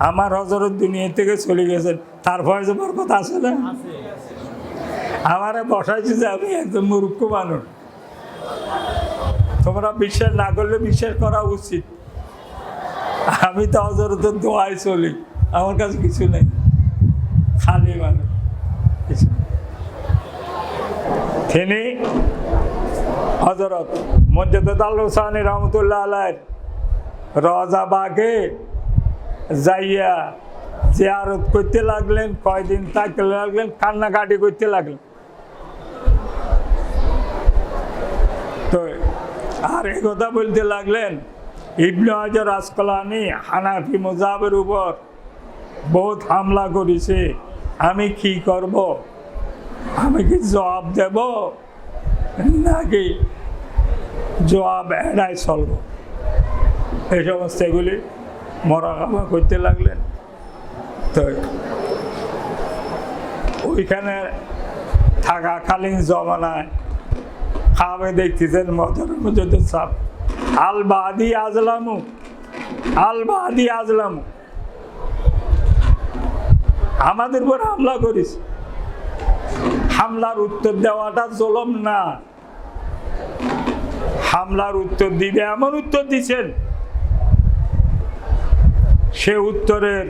আমার হযরত দুনিয়া থেকে চলে গেছেন, তার ফয়েজ বরকত আছে না? আমারে বসাইছে যে আমি একজন মূর্খ মানুষ। তোমরা বিশ্বাস না করলে বিশ্বাস করা উচিত। আমি তো হযরতের দোয়ায় চলি, আমার কাছে কিছু নেই, খালি মানুষ কিছু। তিনি হযরত মুজাদ্দিদ আল-হুসাইনি রহমাতুল্লাহ আলাইহি রওজা বাগে যাইয়া জিয়ারত করতে লাগলেন, কয়দিন থাকতে লাগলেন, কান্নাকাটি করতে লাগলেন। তো আর এই কথা বলতে লাগলেন, ইবনে হাজার আসকালানি হানাফি মাযহাবের উপর বহুত হামলা করেছে, আমি কি করব? আমি কি জবাব দেব নাকি জবাব এড়াই চলব? এই সমস্ত এগুলি মোরাকাবা করতে লাগলেন। তো ওইখানে থাকাকালীন জমানায় খাবে দেখতেছেন মুজাদ্দিদ সাহেব আল বাদি আজলামু, আল বাদি আজলামু আমাদের উপর হামলা করিস। হামলার উত্তর দেওয়াটা জুলুম না, হামলার উত্তর দিবে এমন উত্তর দিচ্ছেন, সে উত্তরের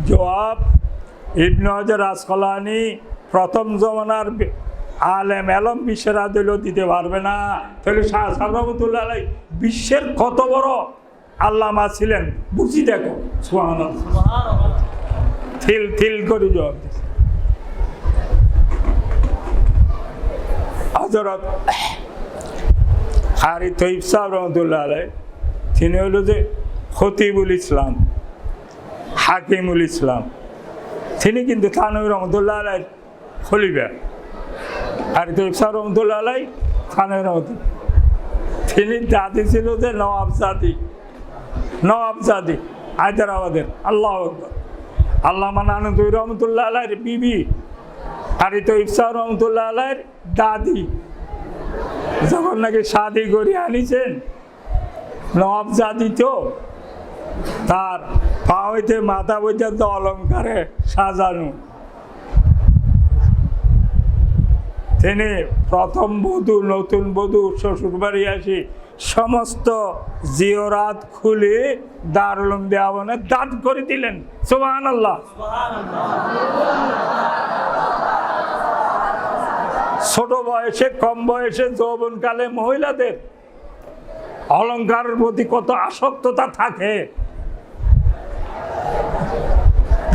জবাব ইবনে হাজার আসকালানি প্রথম জমানার আলেম এলম বিশ্বের আদিলও দিতে পারবে না। তাহলে শাহ সাহেব রহমাতুল্লাহ আলাইহি বিশ্বের কত বড় আল্লামা ছিলেন বুঝি দেখো। সুবহানাল্লাহ, থিল থিল করে জবাব দিচ্ছে। হযরত কারি তৈয়ব সাহেব রহমাতুল্লাহ আলাইহি তিনি হলো যে খতিবুল ইসলাম, হাকিমুল ইসলাম। তিনি কিন্তু থানভী রহমাতুল্লাহ আলাইহির খলিফা। কারি তৈয়ব সাহেব রহমাতুল্লাহ আলাইহি থানভী রহমাতুল্লাহ, তিনি দাদি ছিল যে নওয়াবজাদি, নওয়াবজাদি হায়দ্রাবাদের। আল্লাহু আকবার। আল্লামা নানুতুবি রহমাতুল্লাহ আলাইহির বিবি কারি তৈয়ব সাহেব রহমাতুল্লাহ আলাইহির দাদি যখন নাকি শাদি করে আনিছেন, নওয়াবজাদি তো তার পা হইতে মাথা পর্যন্ত অলঙ্কারে সাজানো। তিনি প্রথম বধূ, নতুন বধূ শ্বশুর বাড়ি আসি সমস্ত জিওরাত খুলে দারুল উলুম দেওয়ানে দান করে দিলেন। সুবহানাল্লাহ। ছোট বয়সে, কম বয়সে, যৌবনকালে মহিলাদের অলঙ্কারের প্রতি কত আসক্ততা থাকে।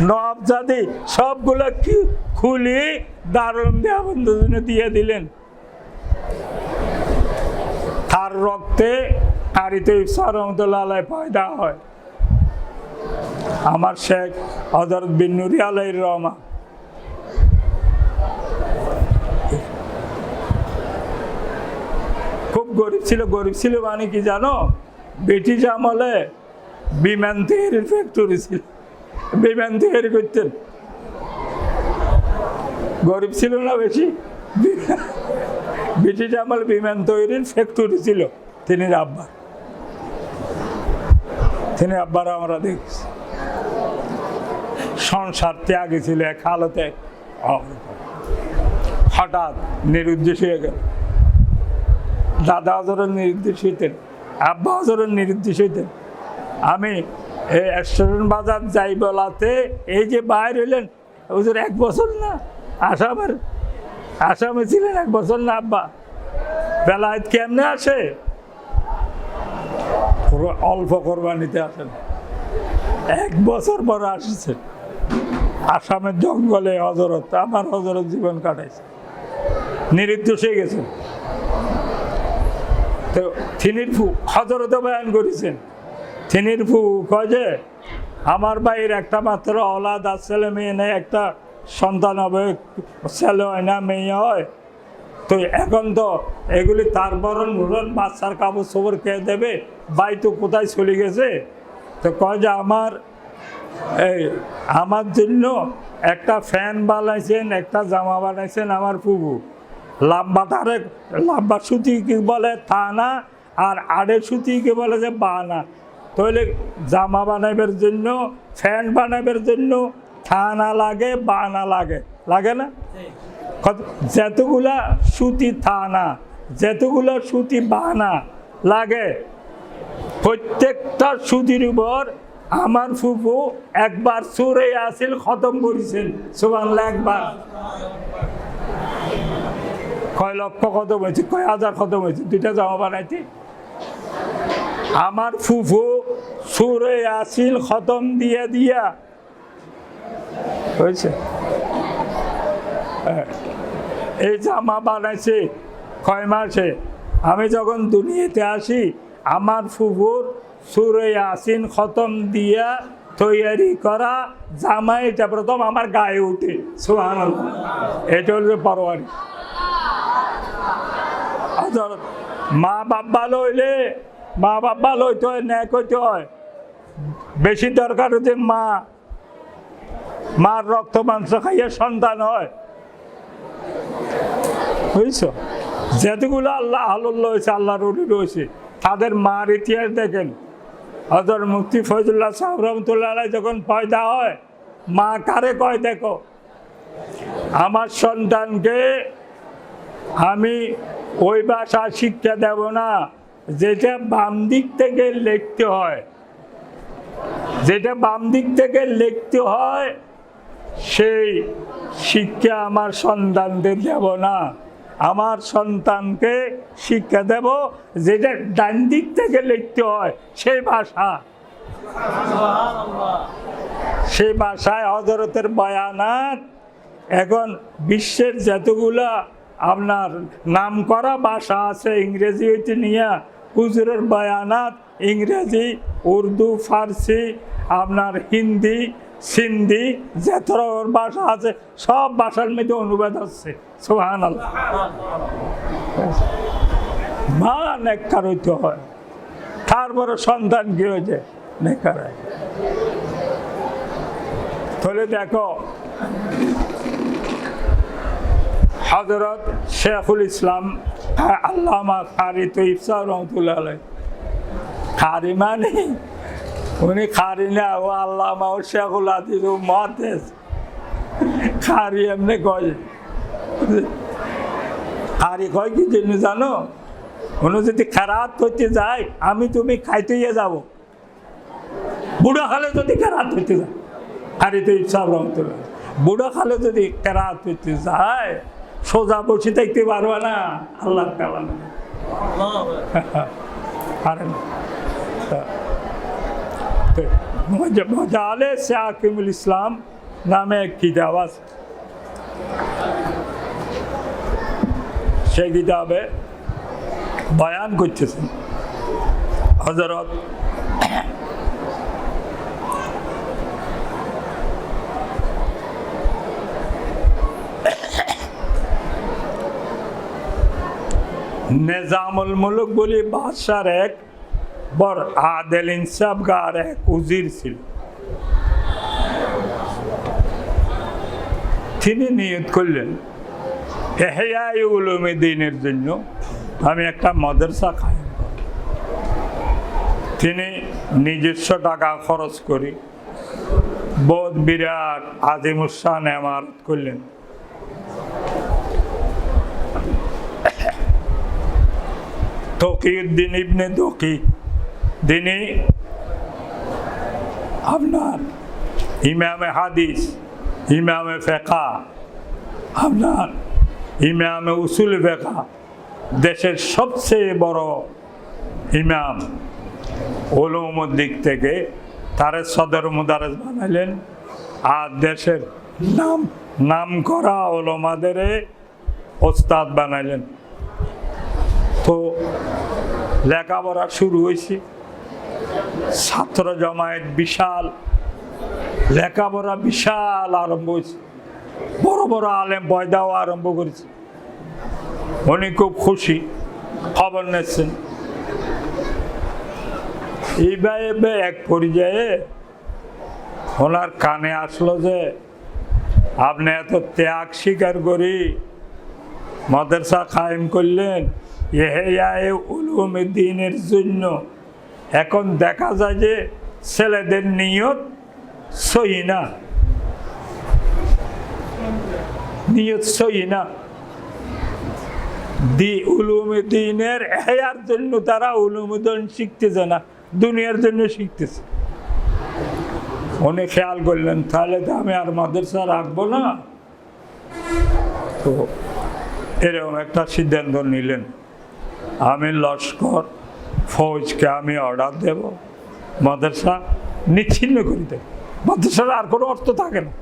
নওয়াবজাদি সবগুলো খুলি দারুল উলুম দেওবন্দের দিয়ে দিলেন। তার রক্তে কারি তৈয়ব সাহেব রহমাতুল্লাহ আলাইহি পয়দা হয়। আমার শেখ হযরত বিন নুরি আলাইহির রহমা খুব গরিব ছিল। গরিব ছিল মানে কি জানো? ব্রিটিশ আমলে বিমান তৈরির ফ্যাক্টরি ছিল, বিমান তৈরি করতেন। গরিব ছিল না বেশি, ব্রিটিশ আমল বিমান তৈরির ফ্যাক্টরি ছিল। তিনি আব্বার আমরা দেখছি সংসার ত্যাগে ছিল এক হালতে, হঠাৎ নিরুদ্দেশ হয়ে গেল। দাদা হযরত নিরুদ্দেশ হইতেন, আব্বা হজরের নির্দেশ হইতেন। আমি এই স্টেশন বাজার যাই বলাতে এই যে বাইর হইলেন হুজুর 1 বছর না আসামে ছিলেন 1 বছর না আব্বা, বেলায়েত কেমনে আসে? অল্প কোরবানিতে আসেন, 1 বছর পরে আসছেন। আসামের জঙ্গলে হজরত, আমার হজরত জীবন কাটাইছে, নির্দোষ হয়ে গেছেন। তো থিনির ফু হজরত বয়ান করেছেন, থিনির ফু কয় যে আমার ভাইয়ের একটা মাত্র অলাদ আর ছেলে মেয়ে নেই, একটা সন্তান হবে, ছেলে হয় না মেয়ে হয়, তো এখন তো এগুলি তার বরণ ভরণ বাচ্চার কাপড় চোপড় কে দেবে, ভাই তো কোথায় চলে গেছে। তো কয় যে আমার জন্য একটা ফ্যান বানাইছেন, একটা জামা বানাইছেন আমার ফুবু, লাম্বা সুতিকে বলে থানা আর আড়ে সুতিকে বলে যে বানা। তাহলে জামা বানাইবার জন্য, ফ্যান বানাইবার জন্য থানা লাগে, বানা লাগে না? যতগুলা সুতি থানা, যতগুলা সুতি বানা লাগে, প্রত্যেকটা সুতির উপর আমার ফুফু একবার সূরা ইয়াসিন খতম করেছেন। সুবহানাল্লাহ। একবার কয় লক্ষ খতম হয়েছে, কয় হাজার খতম হয়েছে 2টা জামা বানাইতে। আমার ফুফু সূরা ইয়াসিন খতম দিয়া হয়েছে, এই জামা বানাইছে কয় মাসে। আমি যখন দুনিয়াতে আসি আমার ফুফুর সূরা ইয়াসিন খতম দিয়া তৈয়ারি করা জামা এটা প্রথম আমার গায়ে উঠে। সুবহানাল্লাহ। এটা হলো পরোয়ারি। মা বাবা লইতে হয়, ন্যায় করতে হয়। বেশি দরকার হচ্ছে মার রক্ত মাংস খাইয়ে সন্তান হয়, বুঝছো? যেতগুলো আল্লাহ আল্লাহ হয়েছে, আল্লাহ রুলি রয়েছে, তাদের মার ইতিহাস দেখেন। হযরত মুফতি ফয়জুল্লাহ সাহেব রহমতুল্লাহ আলাইহি যখন পয়দা হয়, মা কারে কয় দেখো, আমার সন্তানকে আমি ওই ভাষা শিক্ষা দেব না যেটা বাম দিক থেকে লিখতে হয়, যেটা বাম দিক থেকে লিখতে হয় সেই শিক্ষা আমার সন্তানদের দেব না। আমার সন্তানকে শিক্ষা দেব যেটা ডান দিক থেকে লিখতে হয় সেই ভাষা। সেই ভাষায় হযরতের বয়ানাত এখন বিশ্বের যতগুলা আপনার নাম করা ভাষা আছে ইংরেজি হইতে নিয়ে, হুজুরের বয়ানাত ইংরেজি, উর্দু, ফার্সি, আপনার হিন্দি, সিন্ধি, যত ভাষা আছে সব ভাষার মধ্যে অনুবাদ হচ্ছে। সুবহানাল্লাহ। মা নেককার হইতে হয়, তারপরে সন্তান কি হয়েছে নেককার হয়। তাহলে দেখো হযরত শেখুল ইসলাম আল্লামা কারি তৈয়ব সাহেব রহমতুল্লাহ আলাইহি, কারি মানে উনি কারি না, ও আল্লামা ও শেখুল হাদিস ও মুহাদ্দিস। কারি এমনি কয়, কারি কয় কি জন্য জানো? উনি যদি খেরাত হইতে যায়, আমি তুমি খাইতে যাব, বুড়া খালে যদি খেরাত হইতে যায়, কারি তৈয়ব সাহেব রহমতুল্লাহ, বুড়া খালে যদি খেরাত হইতে যায় সোজা বসে দেখতে পারবে না, আল্লাহ কালাম পারেন। মজালে শাকিমুল ইসলাম নামে এক কিতাব আছে, সেই কিতাবে বয়ান করতেছেন হযরত নিজামুল মুলক বলে বাদশার এক বড় আদেল ইনসাফগার এক উজির ছিল। তিনি নিয়ত করলেন ইহয়ায়ে উলুমিদ্দিনের জন্য আমি একটা মাদ্রাসা কায়েম করব। তিনি নিজস্ব টাকা খরচ করে বহুত বিরাট আজিমুসান ইমারত করলেন। তকিউদ্দিন ইবনে দকি, তিনি আপনার ইমামে হাদিস, ইমামে ফেকা, আপনার ইমামে উসুল ফেকা, দেশের সবচেয়ে বড় ইমাম। উলুমের দিক থেকে তারে সদর মুদারেস বানাইলেন, আর দেশের নাম করা ওলামাদের ওস্তাদ বানাইলেন। তো লেখাপড়া শুরু হয়েছে, ছাত্র জমায়েত বিশাল, লেখাপড়া বিশাল আরম্ভ হয়েছে, বড় বড় আলেম পয়দাও আরম্ভ করেছে। উনি খুব খুশি, খবর নিচ্ছেন। এইভাবে এক পর্যায়ে ওনার কানে আসলো যে আপনি এত ত্যাগ স্বীকার করি মাদ্রাসা কায়েম করলেন ইহয়ায়ে উলুমে দ্বীনের জন্য, এখন দেখা যায় যে ছেলেদের নিয়ত সহি না, নিয়ত সহি না। উলুমে দ্বীনের ইহয়ার জন্য তারা উলুমে দ্বীন শিখতেছে না, দুনিয়ার জন্য শিখতেছে। উনি খেয়াল করলেন তাহলে তো আমি আর মাদ্রাসা রাখবো না। তো এরকম একটা সিদ্ধান্ত নিলেন, আমি লস্কর ফৌজকে আমি অর্ডার দেব মাদ্রাসা নিচ্ছিন্ন করে দেব, মাদ্রাসার আর কোনো অর্থ থাকে না।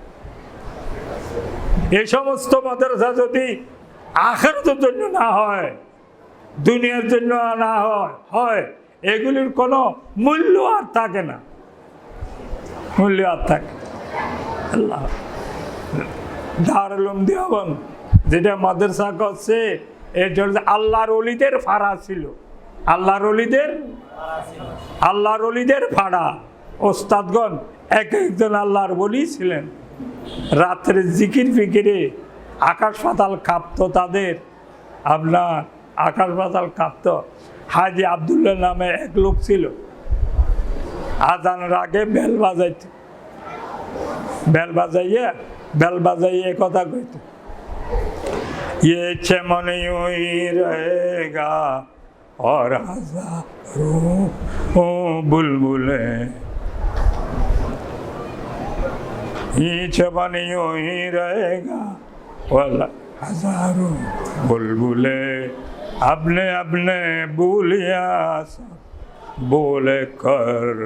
এই সমস্ত মাদ্রাসা যদি আখিরাতের জন্য না হয়, দুনিয়ার জন্য না হয়, এগুলির কোনো মূল্য আর থাকে না, মূল্য আর থাকে। আল্লাহ দারুল উলুম দেওবন্দ যেটা মাদ্রাসা করছে, এটা হচ্ছে আল্লাহর ওলিদের ফাড়া ছিল, আল্লাহর ওলিদের ফাড়া। ওস্তাদগণ এক একজন আল্লাহর ওলি ছিলেন। রাত্রে জিকির ফিকিরে আকাশ পাতাল কাঁপতো তাদের, আপনার আকাশ পাতাল কাঁপতো। হাজি আবদুল্লাহ নামে এক লোক ছিল, আজানের আগে বেল বাজাইত, বেল বাজাইয়ে কথা কইত, ये चमन यूं ही रहेगा और हजारों बुलबुले, ये चमन यूं ही रहेगा और हजारों बुलबुले, अपने अपने बोलिया बोले कर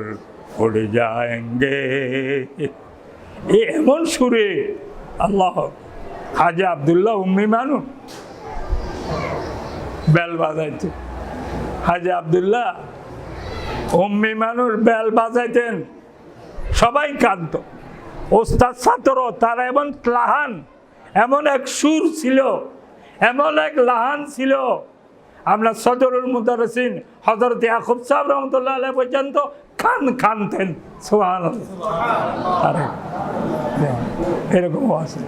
उड़ जाएंगे। ये एमन सुरे अल्लाह। হাজি আবদুল্লাহ উম্মি মানুষ বেল বাজাইতেন, হাজি আবদুল্লাহ উম্মি মানুষ বেল বাজাইতেন, সবাই কাঁদত। ওস্তাদ ছাত্র তারা এমন লাহান, এমন এক সুর ছিল, এমন এক লাহান ছিল। আমরা সদরুল মুদাররিসিন হযরত ইয়াকুব সাহেব রহমাতুল্লাহ আলাইহি পর্যন্ত কানতেন। সুবহানাল্লাহ। আরে এরকম আছে।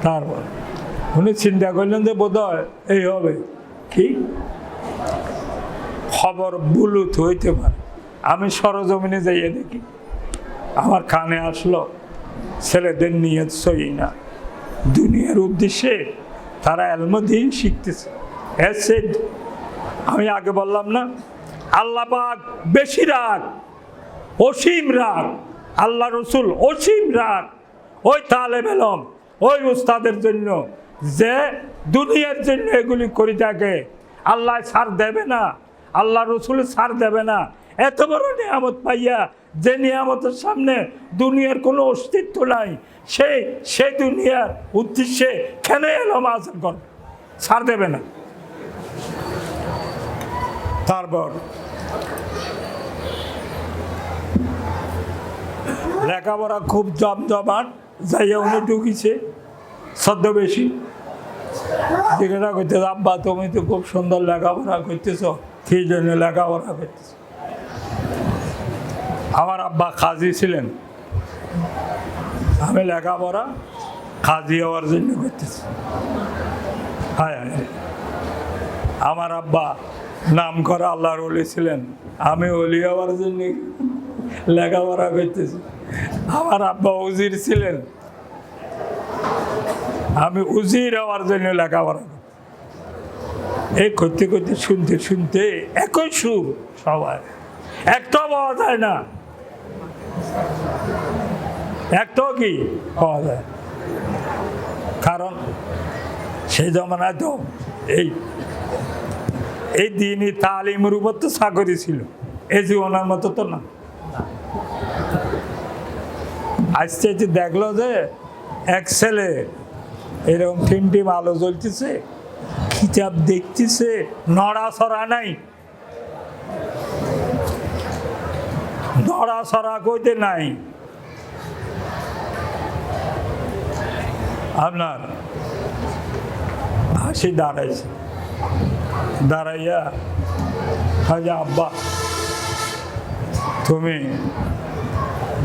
তারপর উনি চিন্তা করলেন যে বোধহয় এই হবে, কি খবর বুলুত হইতে পারে। আমি সরজমিনে যাইয়ে দেখি, আমার কানে আসলো ছেলেদের নিয়ত সহি না, দুনিয়ার উদ্দেশ্যে তারা এলমদিন শিখতেছে। আমি আগে বললাম না, আল্লাহ পাক বেশি রাগ, অসীম রাগ, আল্লাহ রসুল অসীম রাগ ওই তালেব ইলম, ওই উস্তাদের জন্য যে দুনিয়ার জন্য এগুলি করে থাকে। আল্লাহ ছাড় দেবে না, আল্লাহ রসুল ছাড় দেবে না। এত বড় নিয়ামত পাইয়া যে নিয়ামতের সামনে দুনিয়ার কোনো অস্তিত্ব নাই, সেই দুনিয়ার উদ্দেশ্যে কেন এলম হাসিল করবে, ছাড় দেবে না। তারপর লেখাপড়া খুব জমজমাট, যাইয়া উনি ঢুকিছে ছদ্মবেশী, জিজ্ঞাসা করতেছ আব্বা তুমি তো খুব সুন্দর লেখাপড়া করতেছ, কি জন্য লেখাপড়া করতেছ? আমার আব্বা কাজী ছিলেন, আমি লেখাপড়া কাজী হওয়ার জন্য করতেছি। হ্যাঁ, আমার আব্বা নাম করা আল্লাহর ওলি ছিলেন, আমি ওলি হওয়ার জন্য লেখাপড়া করতেছি। আমার আব্বা উজির ছিলেন, আমি উজির হওয়ার জন্য লেখাপড়া করতেছি। এই করতে করতে শুনতে শুনতে একই সুর সবাই, একটা পাওয়া যায় না, একটাও কি পাওয়া যায়। কারণ সেই জমানায় তো এই দিনই তালিমের উপর তো চাকরি ছিল, এই জীবনের মতো তো না। আজকে যে দেখলো যে এক ছেলে এরকম টিম আলো জ্বলতেছে, খিতাব দেখতেছে, নড়াছড়া নাই, নড়াছড়া কইতে নাই। আপনার হাসি দাঁড়াইছে, দাঁড়াইয়া হাজা আব্বা তুমি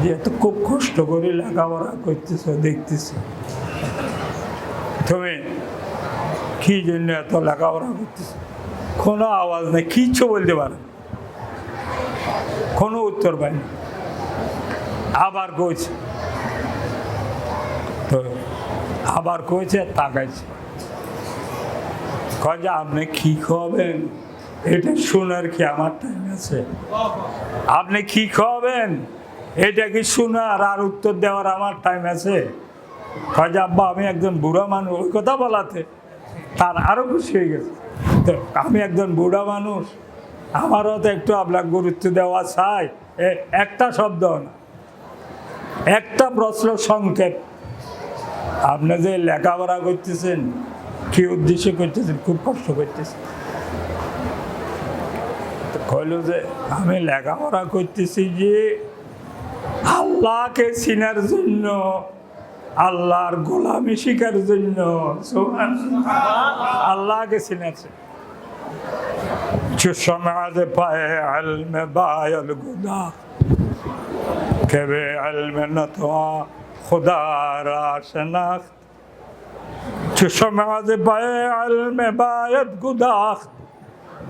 যেহেতু খুব কষ্ট করে লেখাপড়া করতেছ, দেখতেছ তুমি কি জন্য এত লেখাপড়া করতেছ? কোনো আওয়াজ নেই, কিচ্ছু বলতে পারে, কোনো উত্তর পাইনি। আবার কইছে, তো আবার কইছে, তাকাইছে, কয় যে আপনি কি খাওয়াবেন এটা শোনার কি আমার টাইম আছে? আপনি কি খাওয়াবেন এটা কি শোনার আর উত্তর দেওয়ার আমার টাইম আছে? কয় যে আব্বা আমি একজন বুড়া মানুষ, ওই কথা বলাতে তার আরো খুশি হয়ে গেছে। তো আমি একজন বুড়া মানুষ, আমারও তো একটু আপনার গুরুত্ব দেওয়া চাই। একটা শব্দ না, একটা প্রশ্ন সংক্ষেপ, আপনি যে লেখাপড়া করতেছেন কি উদ্দেশ্যে করতেছেন? খুব কষ্ট করতেছেন। কইল যে আমি লেখাপড়া করতেছি যে আল্লাহকে চিনার জন্য, আল্লাহর গোলামি শিখার জন্য। আল্লাহকে চিনাছে সমাজ পায়ে আলমে বায়ল গুদা কেবে আলমে নতোয়া খুদারা শনাখত সমাজ পায়ে আলমে বায়ত গুদাখত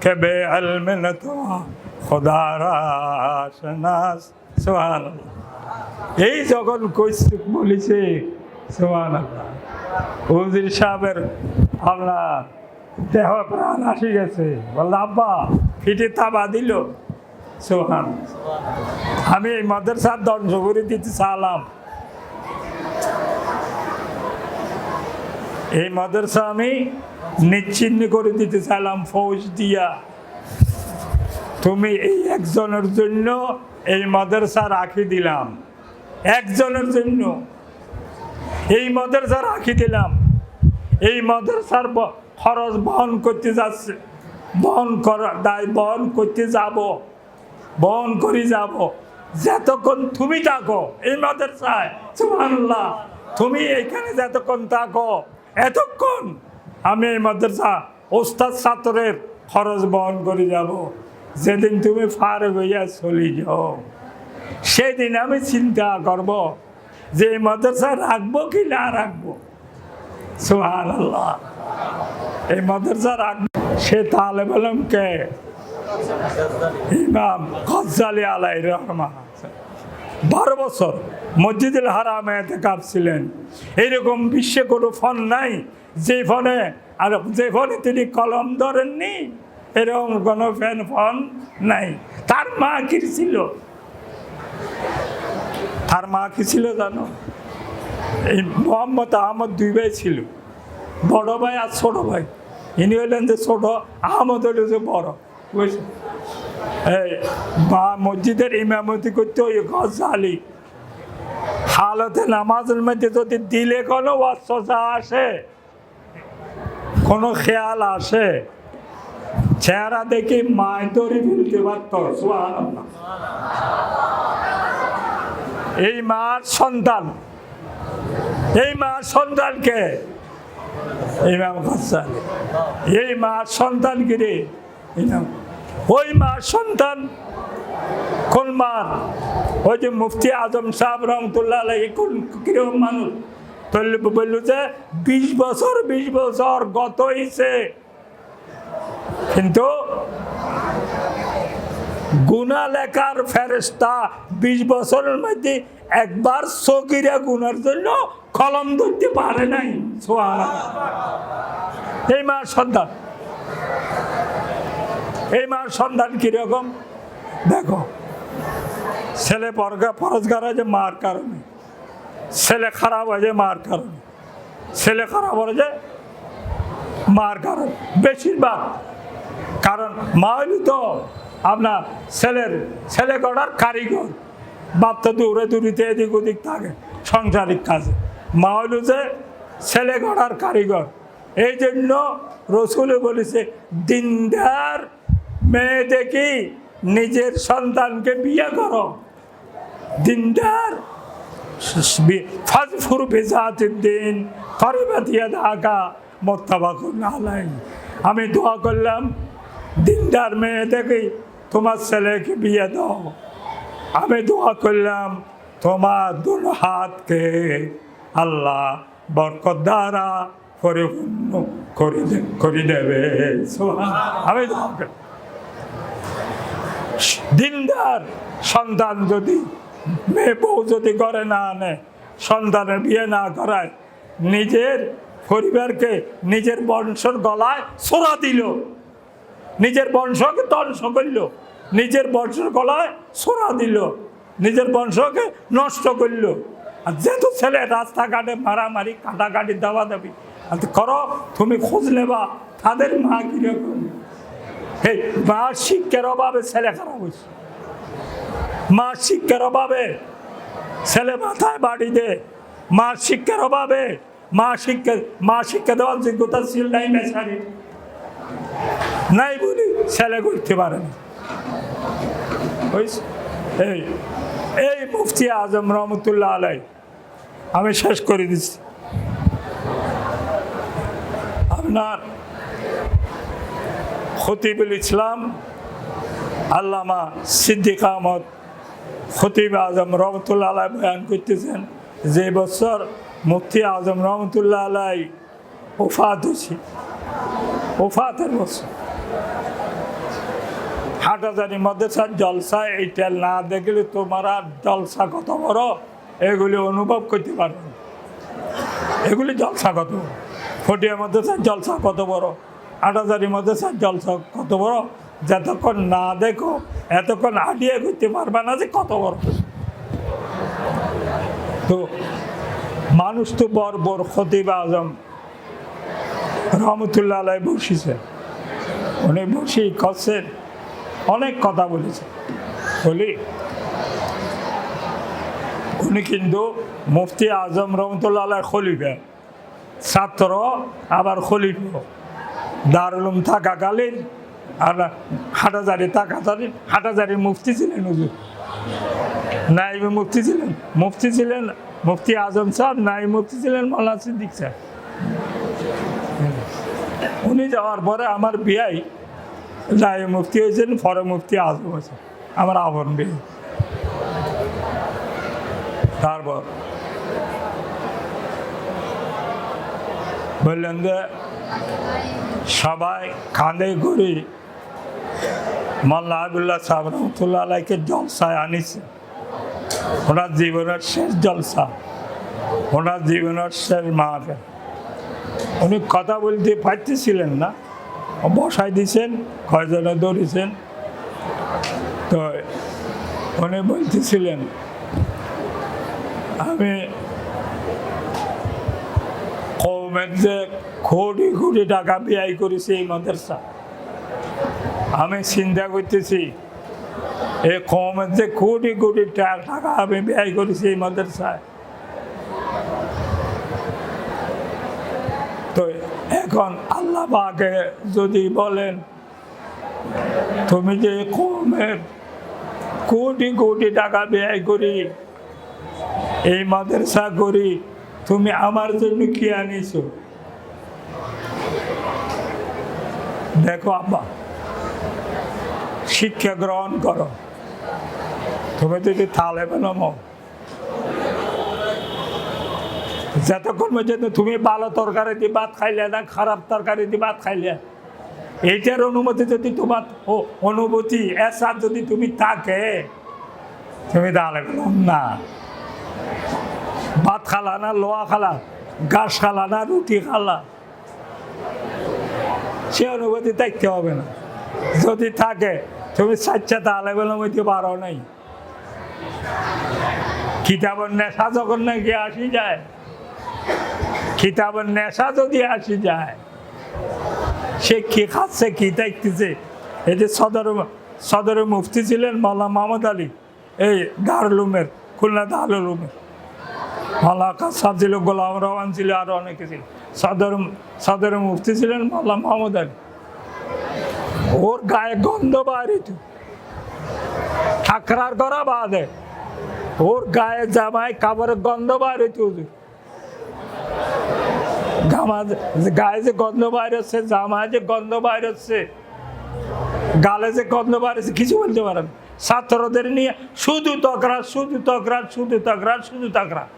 কেবে আলমে নতোয়া খুদারা শনাস। সুবহানাল্লাহ। এই যখন কইছে বলেছে সুবহানাল্লাহ, হুজুর সাহেবের আপনার দেহ প্রাণ আসি গেছে। বলল আব্বা ফিটে তাবা দিল। সুবহানাল্লাহ। আমি এই মাদ্রাসা ধ্বংস করে দিতে চালাম, এই মাদ্রাসা আমি নিচ্ছিন্ন করে দিতে চাইলাম ফৌজ দিয়া। তুমি এই একজনের জন্য এই মাদ্রাসা রাখি দিলাম, একজনের জন্য এই মাদ্রাসা রাখি দিলাম। এই মাদ্রাসার খরচ বহন করতে যাচ্ছে, বহন করার দায় বহন করতে যাব, বহন করে যাব যতক্ষণ তুমি থাকো এই মাদ্রাসায়। সুবহানাল্লাহ। তুমি এইখানে যতক্ষণ থাকো এতক্ষণ আমি এই মাদ্রাসা ওস্তাদ ছাত্রের খরচ বহন করে যাব। যেদিন তুমি ফারেক হইয়া চলে যাও সেদিন আমি চিন্তা করব যে এই মাদ্রাসা রাখবো কি না রাখবো। সুবহানাল্লাহ। এই মাদ্রাসা রাখবো। সে তালেব ইলমকে ইমাম গজ্জালী আলাইহির রহমাহ 12 বছর মসজিদুল হারামে ইতিকাফ ছিলেন। এইরকম বিশ্বে কোনো ফোন নাই যে ফোনে, আর যে ফোনে তিনি কলম ধরেননি এরকম কোনো ফোন নাই। তার মা কি ছিল? তার মা কি ছিল জানো? এই মোহাম্মদ আহমদ 2 ভাই ছিল, বড় ভাই আর ছোট ভাই। ইনি হইলেন যে ছোট, আহমদ হইল যে বড়। বুঝছেন? এই মা মসজিদের ইমামতি করতে ওই গজ্জালী হালতে নামাজের মধ্যে যদি দিলে কোনো ওয়াসওয়াসা আসে, কোনো খেয়াল আসে, চেহারা দেখে মায় ধরে ফেলতে পারত। সুবহানাল্লাহ। এই মার সন্তান, এই মার সন্তানকে ইমাম গজ্জালী, এই মার সন্তান কি রে? ইমাম। ওই মার সন্তান কোন মার? ওই যে মুফতি আজম সাহেব রহমতুল্লাহ আলাইহি। কোন কিরকম মানুষ? বলল যে 20 বছর গত হয়েছে, কিন্তু গুনাহ লেখার ফেরেশতা 20 বছরের মধ্যে একবার সগীরা গুনার জন্য কলম ধরতে পারে নাই। সুবহানাল্লাহ। এই মার সন্তান এই মার সন্তান কিরকম দেখো, ছেলে পরস্কার আছে মার কারণে, ছেলে খারাপ হয়েছে মার কারণে, ছেলে খারাপ হয়েছে মার কারণে বেশিরভাগ। কারণ মা হইল তো আপনার ছেলে করার কারিগর, বাপ তো দূরে দূরিতে এদিক ওদিক থাকে সংসারিক কাজে, মা হইল যে ছেলে করার কারিগর। এই জন্য রসুলে বলেছে দিনদার মেয়ে দেখি নিজের সন্তানকে বিয়ে করো, দিনদার ফাজফুর বিজাতিদ্দিন করিবাতিয়া ঢাকা মোত্তাবাকুন আলাইহি। আমি দোয়া করলাম দিনদার মেয়ে দেখি তোমার ছেলেকে বিয়ে দাও। আমি দোয়া করলাম তোমার দুই হাতকে আল্লাহ বরকত দ্বারা পরিপূর্ণ করে দেবে। আমি দোয়া করলাম দিনদার সন্তান যদি মেয়ে বউ যদি করে না আনে, সন্তানের বিয়ে না করায়, নিজের পরিবারকে নিজের বংশের গলায় ছোড়া দিল, নিজের বংশকে ধ্বংস করল, নিজের বংশের গলায় ছোড়া দিল, নিজের বংশকে নষ্ট করল। আর যেহেতু ছেলে রাস্তাঘাটে মারামারি কাটাকাটি দাবা দাবি করো, তুমি খোঁজ নেবা তাদের মা কিরকম। এই মা শিক্ষার অভাবে ছেলে খারাপ হয়েছে, মা শিক্ষার অভাবে ছেলে মাথায় বাড়ি দে, মা শিক্ষার অভাবে মা শিক্ষা দেওয়ার যোগ্যতা ছিল নাই, বেচারি নাই বলি ছেলে করতে পারে না। এই মুফতি আজম রহমতুল্লাহ আলাই, আমি শেষ করে দিচ্ছি। আপনার খতিবুল ইসলাম আল্লামা সিদ্দিক আহমদ খতিব আজম রহমতুল্লাহ আলাই বয়ান করতেছেন যে বছর মুফতি আজম রহমতুল্লাহ আলাই ওফাত হয়েছে, ওফাতের বছর হাটহাজারী মাদ্রাসার জলসা এইটা না দেখলে তোমার আর জলসা কত বড় এগুলি অনুভব করতে পারবে। এগুলি জলসা কত বড়, ফটিয়া মাদ্রাসার জলসা কত বড়, হাটহাজারী মাদ্রাসার জলসা কত বড়, যতক্ষণ না দেখো এতক্ষণ আইডিয়া করতে পারবে না যে কত বড়। তো মানুষ তো বর খতিব আজম রহমতুল্লাহ আলাই বসেছে, উনি বসেই করছেন অনেক কথা বলেছে। বলি উনি কিন্তু মুফতি আজম রহমতুল্লাহ আলাই খলিফা, ছাত্র আবার খলিফা, দারুল উলুম থাকাকালীন আর হাটহাজারী থাকাকালীন হাটহাজারীর মুফতি ছিলেন, হুজুর নাইবে মুফতি ছিলেন মুফতি আজম সাহেব, নাইব মুফতি ছিলেন মাওলানা সিদ্দিক সাহেব। উনি যাওয়ার পরে আমার বিয়াই নাইব মুফতি হয়েছেন, পরে মুফতি আজম হয়েছে, আমার আপন বিয়ে। তারপর বললেন যে সবাই কাঁধে ঘুরি মোল্লা আবুল্লাহ সাহেব রহমতুল্লাহ আলাইকে জলসায় আনিছে, ওনার জীবনের শেষ জলসা, ওনার জীবনের শেষ মাহফিল। উনি কথা বলতে পারতেছিলেন না, বসাই দিয়েছেন, কয়জনে ধরেছেন। তো উনি বলতেছিলেন আমি কওমের যে কোটি কোটি টাকা ব্যয় করেছি এই মাদ্রাসা, আমি চিন্তা করতেছি এই কওমের যে কোটি কোটি টাকা আমি ব্যয় করেছি এই মাদ্রাসায়। তো এখন আল্লাহ পাকে যদি বলেন তুমি যে কওমের কোটি কোটি টাকা ব্যয় করি এই মাদ্রাসা করি, তুমি আমার জন্য কি আনিছো? দেখো আব্বা, শিক্ষা গ্রহণ করো। তুমি যদি তালেবান যতক্ষণ পর্যন্ত তুমি ভালো তরকারি দিয়ে ভাত খাইলে না খারাপ তরকারি দিয়ে ভাত খাইলে, এইটার অনুমতি যদি তোমার অনুভূতি এসা যদি তুমি থাকে, তুমি তালেবান না। ভাত খালা না লোয়া খালা, ঘাস খালা না রুটি খালা, সে অনুভূতি দেখতে হবে না। যদি থাকে তুমি সাচ্চাতে আলেবেলা হইতে পারো নাই। কিতাবের নেশা যখন নাকি আসি যায়, কিতাবের নেশা যদি আসি যায়, সে কি খাচ্ছে কি দেখতেছে। এই যে সদরের মুফতি ছিলেন মাওলানা মোহাম্মদ আলী, এই দারুল উলুমের, খুলনা দারুল উলুমের। মাওলানা কাসাব ছিল, গোলাম রহমান ছিল, আরো অনেকে ছিল। সদরের মুফতি ছিলেন মাওলানা মোহাম্মদ আলী। ওর গায়ে গন্ধ বাড়িত, ঠাকরার করা বাদে ওর গায়ে জামায় কাপড়ের গন্ধ বাড়িত। গায়ে যে গন্ধ বাইর হচ্ছে, জামায় যে গন্ধ বাইর হচ্ছে, গালে যে গন্ধ বাইর হচ্ছে, কিছু বলতে পারেন। ছাত্রদের নিয়ে শুধু তকরার, শুধু তকরার, শুধু তকরার, শুধু তকরার।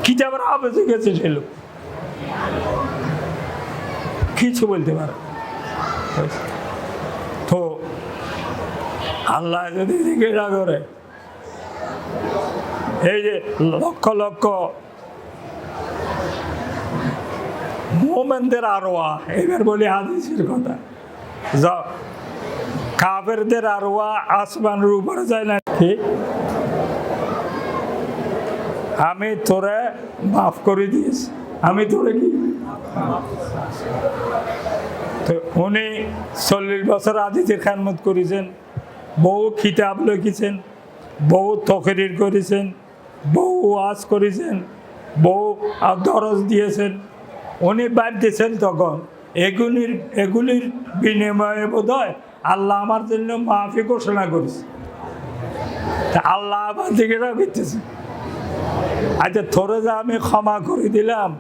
কিতাবের আবেজে গেছে সে লোক, কিছু বলতে পারে। তো আল্লাহ যদি জিজ্ঞাসা করে, এই যে লক্ষ লক্ষ মোমেনদের আরোয়া, এবার বলি হাদিসের কথা, কাফেরদের আরোয়া আসমানের উপরে যায় না কি? আমি তোরে মাফ করে দিয়েছি, আমি তোরে কি। তো উনি 40 বছর হাদিসের খেদমত করেছেন, বহু কিতাব লিখেছেন, বহু তকরির করেছেন, বহু ওয়াজ করেছেন, বহু দরজ দিয়েছেন। উনি বাদ দিয়েছেন তখন এগুলির বিনিময়ে বোধ হয় আল্লাহ আমার জন্য মাফি ঘোষণা করেছে। তা আল্লাহ আমার দিকে রাখতেছে, আচ্ছা তোরে যা আমি ক্ষমা করে দিলাম,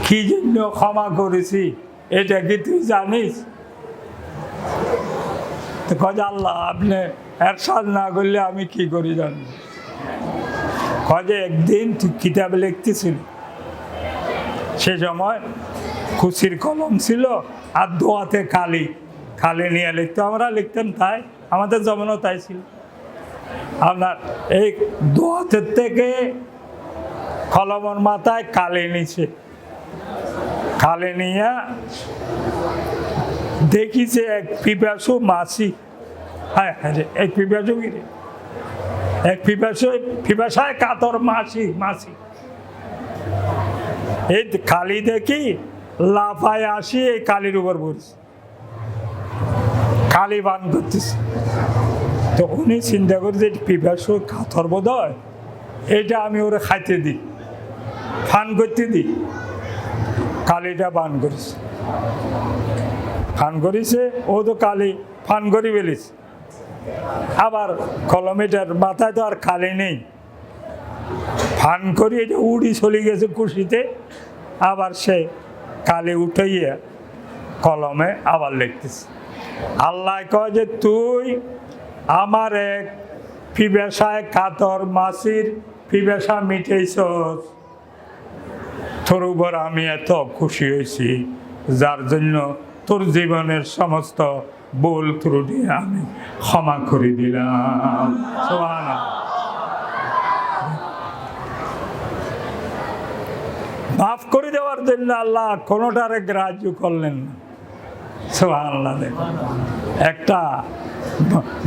কি জন্য ক্ষমা করেছি এটা কি তুই জানিস? তো কয় আল্লাহ আপনি এরশাদ না করলে আমি কি করি জানি। কয় একদিন তুই কিতাবে লিখতেছিল, সে সময় খুশির কলম ছিল আর দোয়াতে কালি নিয়ে লিখতো, আমরা লিখতাম, তাই আমাদের জমানো তাই ছিল। আপনার এই দোয়াতের থেকে কলমের মাথায় কালি নিছে, কালি নিয়ে দেখিছে এক পিপাসু মাছি, হ্যাঁ হ্যাঁ এক পিপাসু গিরে, এক পিপাসায় কাতর মাছি। এই কালি দেখি লাফায় আসি এই কালির উপর পড়ছে, কালি বান করতেছে। তো উনি চিন্তা করছে পিপাসু কাতর বোধ হয়, এটা আমি ওরা খাইতে দিই, ফান করতে দিই। কালিটা বান করেছে, ফান করেছে, ও তো কালি ফান করে ফেলেছে। আবার কলমেটার মাথায় তো আর কালি নেই, ফান করি এটা উড়ি চলে গেছে খুশিতে। আবার সে কালি উঠাইয়া কলমে আবার লিখতেছে। আল্লাহ কয় যে তুই আমার এক পিপাসায় কাতর মাছির পিপাসা মিটেছস, তোর উপর আমি এত খুশি হয়েছি, যার জন্য তোর জীবনের সমস্ত ভুল ত্রুটি আমি ক্ষমা করে দিলাম। সুবহানাল্লাহ। মাফ করে দেওয়ার জন্য আল্লাহ কোনোটারে গ্রাহ্য করলেন না। সুবহানাল্লাহ। একটা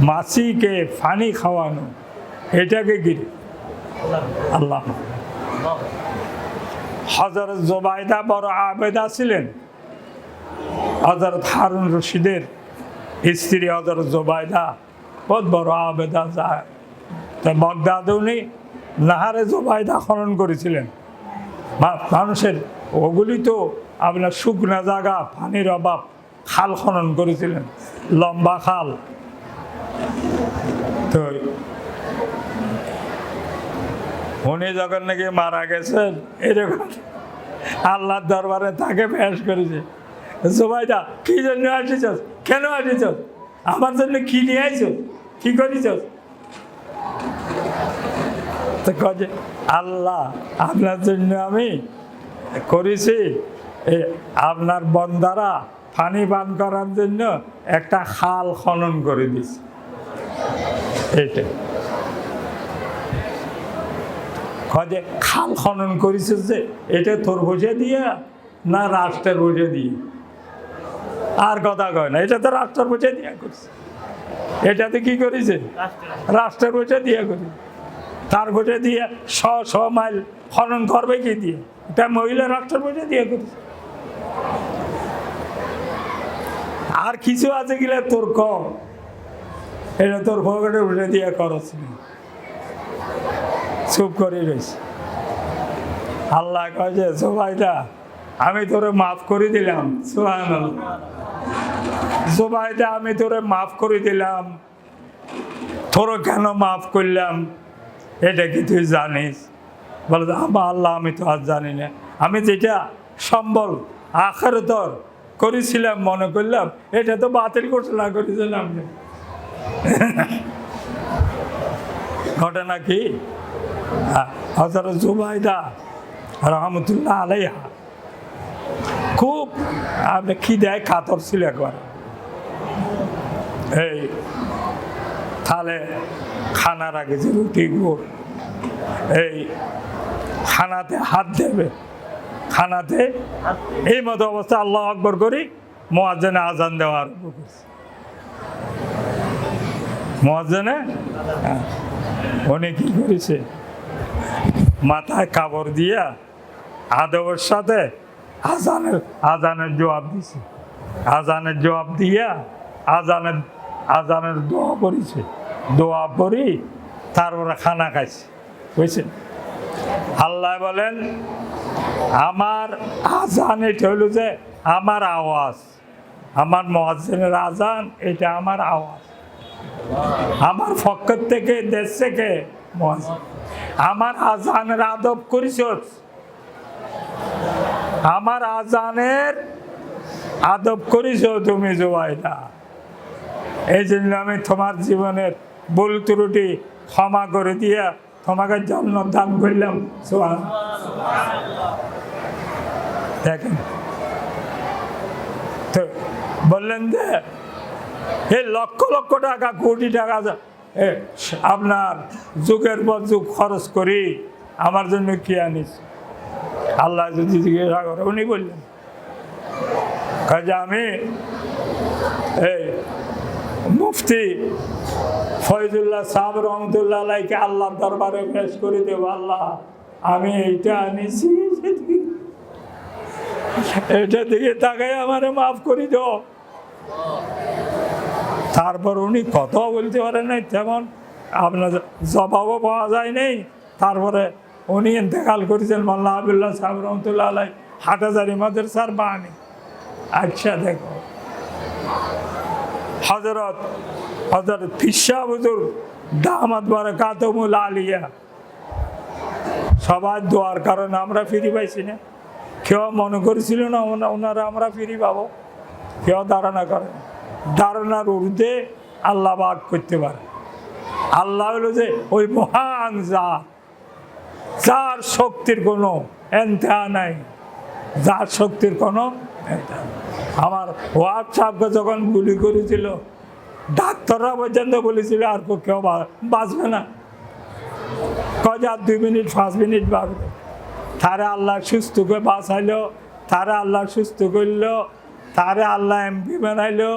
মাছিকে পানি খাওয়ানো, এটাকে কি আল্লাহ। হযরত জুবাইদা বড় আবেদা ছিলেন, হযরত হারুন রশিদের স্ত্রী হযরত জুবাইদা বহুত বড় আবেদা যায়। তা বাগদাদে উনি নাহারে জুবাইদা খনন করেছিলেন। মানুষের ওগুলি তো আপনার শুকনা জায়গা, পানির অভাব, খাল খনন করেছিলেন, লম্বা খাল। তো উনি যখন নাকি মারা গেছেন, এরকম আল্লাহর দরবারে তাকে পেশ করেছে, জুবাইদা কি জন্য আসিস, কেন আসিস, আমার জন্য কি নিয়ে আইস, কি করিস? তো কয়ে আল্লাহ আপনার জন্য আমি করেছি, আপনার বন্দারা পানি পান করার জন্য একটা খাল খনন করে দিছি। এইটা কয়ে খাল খনন করেছিস যে এটা তোর বসে দিয়ে না রাষ্ট্রের বসে দিয়ে? আর কথা কয় না, এটা তো রাষ্ট্রের পয়সা দিয়ে করছে। এটাতে কি করেছে? রাষ্ট্রের পয়সা দিয়ে করি, তার পয়সা দিয়ে শ মাইল খনন করবে কি দিয়ে? এটা মহিলা রাষ্ট্রের পয়সা দিয়ে করেছে। আর কিছু আছে গেলে তোর কম, এটা তোর পকেটে উঠে দিয়ে খরচ নেই, চুপ করে রয়েছে। আল্লাহ কয় যে জোবাইদা আমি তোরে মাফ করে দিলাম। সুবহানাল্লাহ। জোবাইদা আমি তোরে মাফ করে দিলাম। তোর কেন মাফ করলাম এটা কি তুই জানিস? বলে আমার আল্লাহ আমি তো আর জানি না, আমি যেটা সম্বল আখিরাতর করেছিলাম মনে করলাম, এটা তো বাতিল ঘোষণা করেছিলাম। ঘটনা কি? হযরত জুবাইদা রহমতুল্লাহ আলাইহা খুব আপনি খিদায় কাতর ছিল একবার। এই তাহলে খানার আগে যে রুটি গুড়, এই খানাতে হাত দেবে, খানাতে এই মতো অবস্থা আল্লাহু আকবার করি মুয়াজ্জিনে আজান দেওয়া আরম্ভ করছে। মুয়াজ্জিনে উনি কি করেছে? মাথায় কাপড় দিয়া আদবের সাথে আজানের জবাব দিছে। আজানের জবাব দিয়া আজানের দোয়া করেছে। দোয়া করি তারপরে খানা খাইছে, বুঝছেন? আল্লাহ বলেন আমার আজান এটা হলো যে আমার আওয়াজ, আমার মুয়াজ্জিনের আজান এটা আমার আওয়াজ, আমার পক্ষ থেকে দেশ থেকে মুয়াজ্জিন আমার আজানের আদব করিস, আমার আজানের আদব করিস তুমি জুবাইদা। এই জন্য আমি তোমার জীবনের ভুল ত্রুটি ক্ষমা করে দিয়া তোমাকে জান্নাত দান করলাম। দেখেন তো বললেন যে এই লক্ষ লক্ষ টাকা কোটি টাকা আপনার যুগের পর যুগ খরচ করি আমার জন্য কি আনিস? আল্লাহ যদি জিজ্ঞাসা করে, উনি বললেন কাজে আমি এই মুফতি ফয়জুল্লাহ সাহেব রহমতুল্লাহ আলাইকে আল্লাহর দরবারে পেশ করে দেব, আল্লাহ আমি এইটা আনিছি, এটা দিকে তাকাই আমারে মাফ করে দাও। তারপর উনি কথা বলতে পারেন নাই, তেমন আপনার জবাবও পাওয়া যায় নেই। তারপরে উনি ইন্তেকাল করেছেন মোল্লা আবদুল্লাহ সাহেব রহমতুল্লাহ আলাই, হাটহাজারী মাদ্রাসার বাণী। আচ্ছা দেখো হজরত পীর সাহেব হুজুর দামাত বারাকাতুহুল আলিয়া সবার দোয়ার কারণে আমরা ফিরে পাইছি না। কেউ মনে করেছিল না ওনারা আমরা ফিরে পাবো? কেউ ধারণা করে, ধারণার ঊর্ধ্বে আল্লাহ বাক করতে পারে। আল্লাহ হলো যে ওই মহান যার শক্তির কোনো এন্তেহা নাই, যার শক্তির কোনো এন্তেহা। আমার ওয়াহাব সাহেবকে যখন গুলি করেছিল ডাক্তাররা পর্যন্ত বলেছিল আর কেউ বাঁচবে না, কয় আর 2 মিনিট 5 মিনিট বাঁচবে। তারা আল্লাহ সুস্থ করে বাঁচাইলো, তারা আল্লাহ সুস্থ করলো, তারে আল্লাহ এমপি বানাইলো,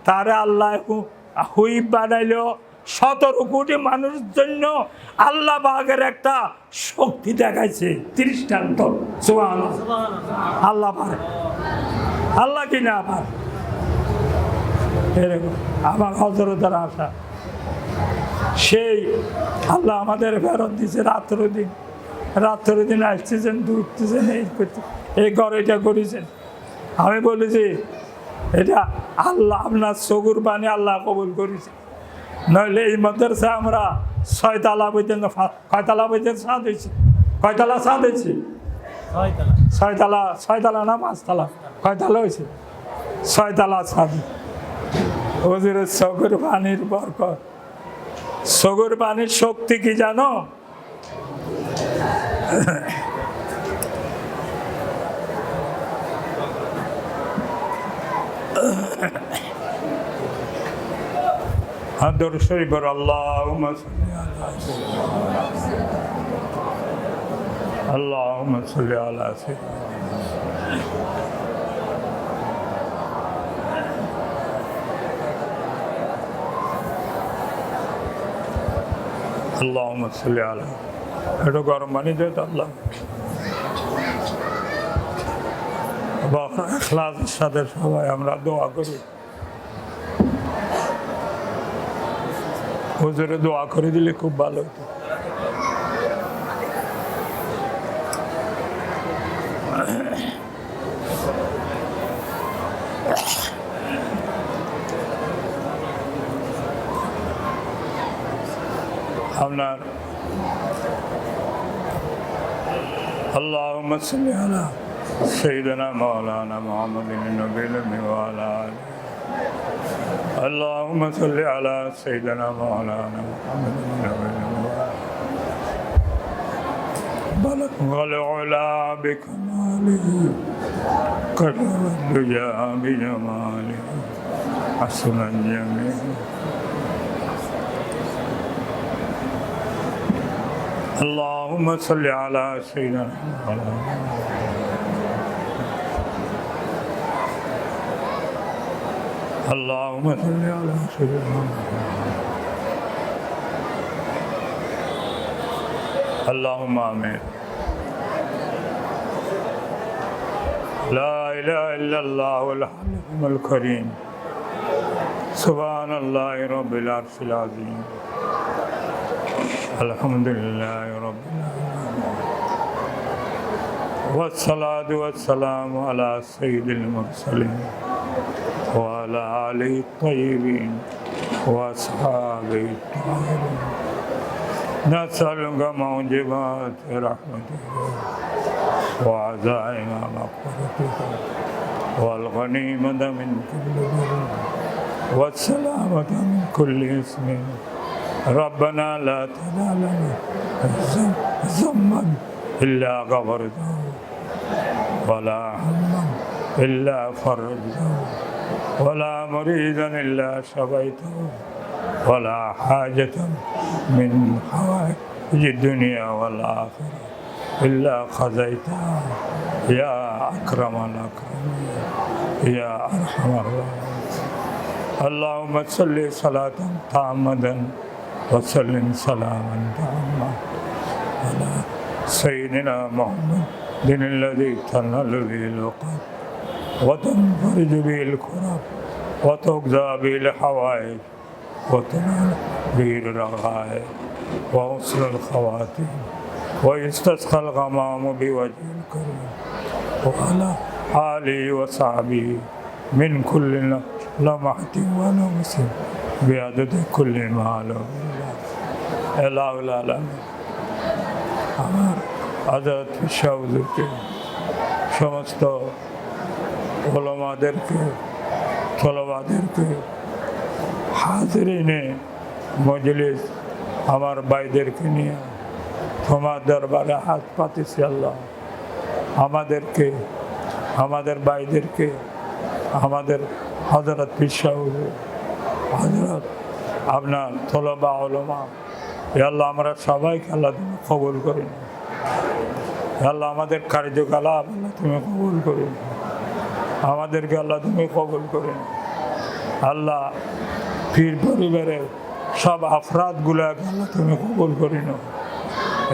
তারে আল্লাহ হুইপ বানাইলো। 17 কোটি মানুষের জন্য আল্লাহ বাগের একটা শক্তি দেখাইছে, দৃষ্টান্ত। সুবহানাল্লাহ। আল্লাহ পারে, আল্লাহ কি না পারে? এরকম আমার হযরতের আশা, সেই আল্লাহ আমাদের ফেরত দিচ্ছে। রাত্র দিন আসতেছেন, ঢুকতেছেন, এই ঘর এটা করেছেন। আমি বলেছি এটা আল্লাহ আপনার চকুর পানি আল্লাহ কবুল করেছে, নইলে এই মাদ্রাসা আমরা 6 তলা পর্যন্ত, কয়তলা পর্যন্ত ছাদ হয়েছে? কয়তলা ছাদ হয়েছে? 6 তলা না 5 তলা? কয়তলা হয়েছে? 6 তলা ছাদ। হুজুরের চকুর পানির বরকত, চকুর পানির শক্তি কি জানো? দরুদ শরীফ পড়ো, আল্লাহুম্মা সাল্লি আলা সাইয়্যিদিনা, আল্লাহুম্মা সাল্লি আলা সাইয়্যিদিনা। আল্লাহুম্মা সাল্লি আলা, একটু গরম পানি দে তো আল্লাহ। ইখলাসের সাথে সবাই আমরা দোয়া করি, হুজুরে দোয়া করে দিলে খুব ভালো হতো। আপনার اللهم صل على سيدنا مولانا محمد النبي الأمي وعلى آله. اللهم صل على سيدنا مولانا محمد النبي الأمي بلغ العلا بكماله كرم الدجى بجماله حسن الجميع. اللهم صل على سيدنا اللهم صل على سيدنا اللهم آمين. لا إله إلا الله الحليم الكريم سبحان الله رب العرش العظيم الحمد لله رب العالمين والصلاة والسلام على سيد المرسلين وعلى آله الطيبين وأصحابه الطاهرين. نسألك موجبات رحمتك وعزائم مغفرتك والغنيمة من كل بر والسلامة من كل اسم. ربنا لا تدع لنا ذنبا إلا غفرته ولا هما إلا فرجته ولا مريضا إلا شفيته ولا حاجة من حوائج الدنيا والآخرة إلا قضيتها يا أكرم الأكرمين يا أرحم الراحمين. اللهم صل صلاة تامة وسلم سلاما تاما على سيدنا محمد الذي تنال به العقد وتنفرج به الكرب وتقضى به الحوائج وتنال به الرغائب وحسن الخواتيم ويستسقى الغمام بوجه الكريم وعلى آله وصحبه من كل لمحة ونفس بعدد كل معلوم. এলাহুল আলামিন আমার হযরত শাহ হুজুরকে, সমস্ত উলামাদেরকে, তলবাদেরকে, হাজিরিনে মজলিস আমার ভাইদেরকে নিয়ে তোমার দরবারে হাত পাতেছি আল্লাহ। আমাদেরকে, আমাদের ভাইদেরকে, আমাদের হযরত শাহ হুজুর, হযরত আপনার তলবা উলামা, আল্লাহ আমরা সবাইকে আল্লাহ তুমি কবুল করে নাও। আল্লাহ আমাদের কার্যকলাপ আল্লাহ তুমি কবুল করে নাও, আমাদেরকে আল্লাহ তুমি কবুল করে নাও। আল্লাহ পীর পরিবারের সব আফরাদগুলোকে আল্লাহ তুমি কবুল করে নাও।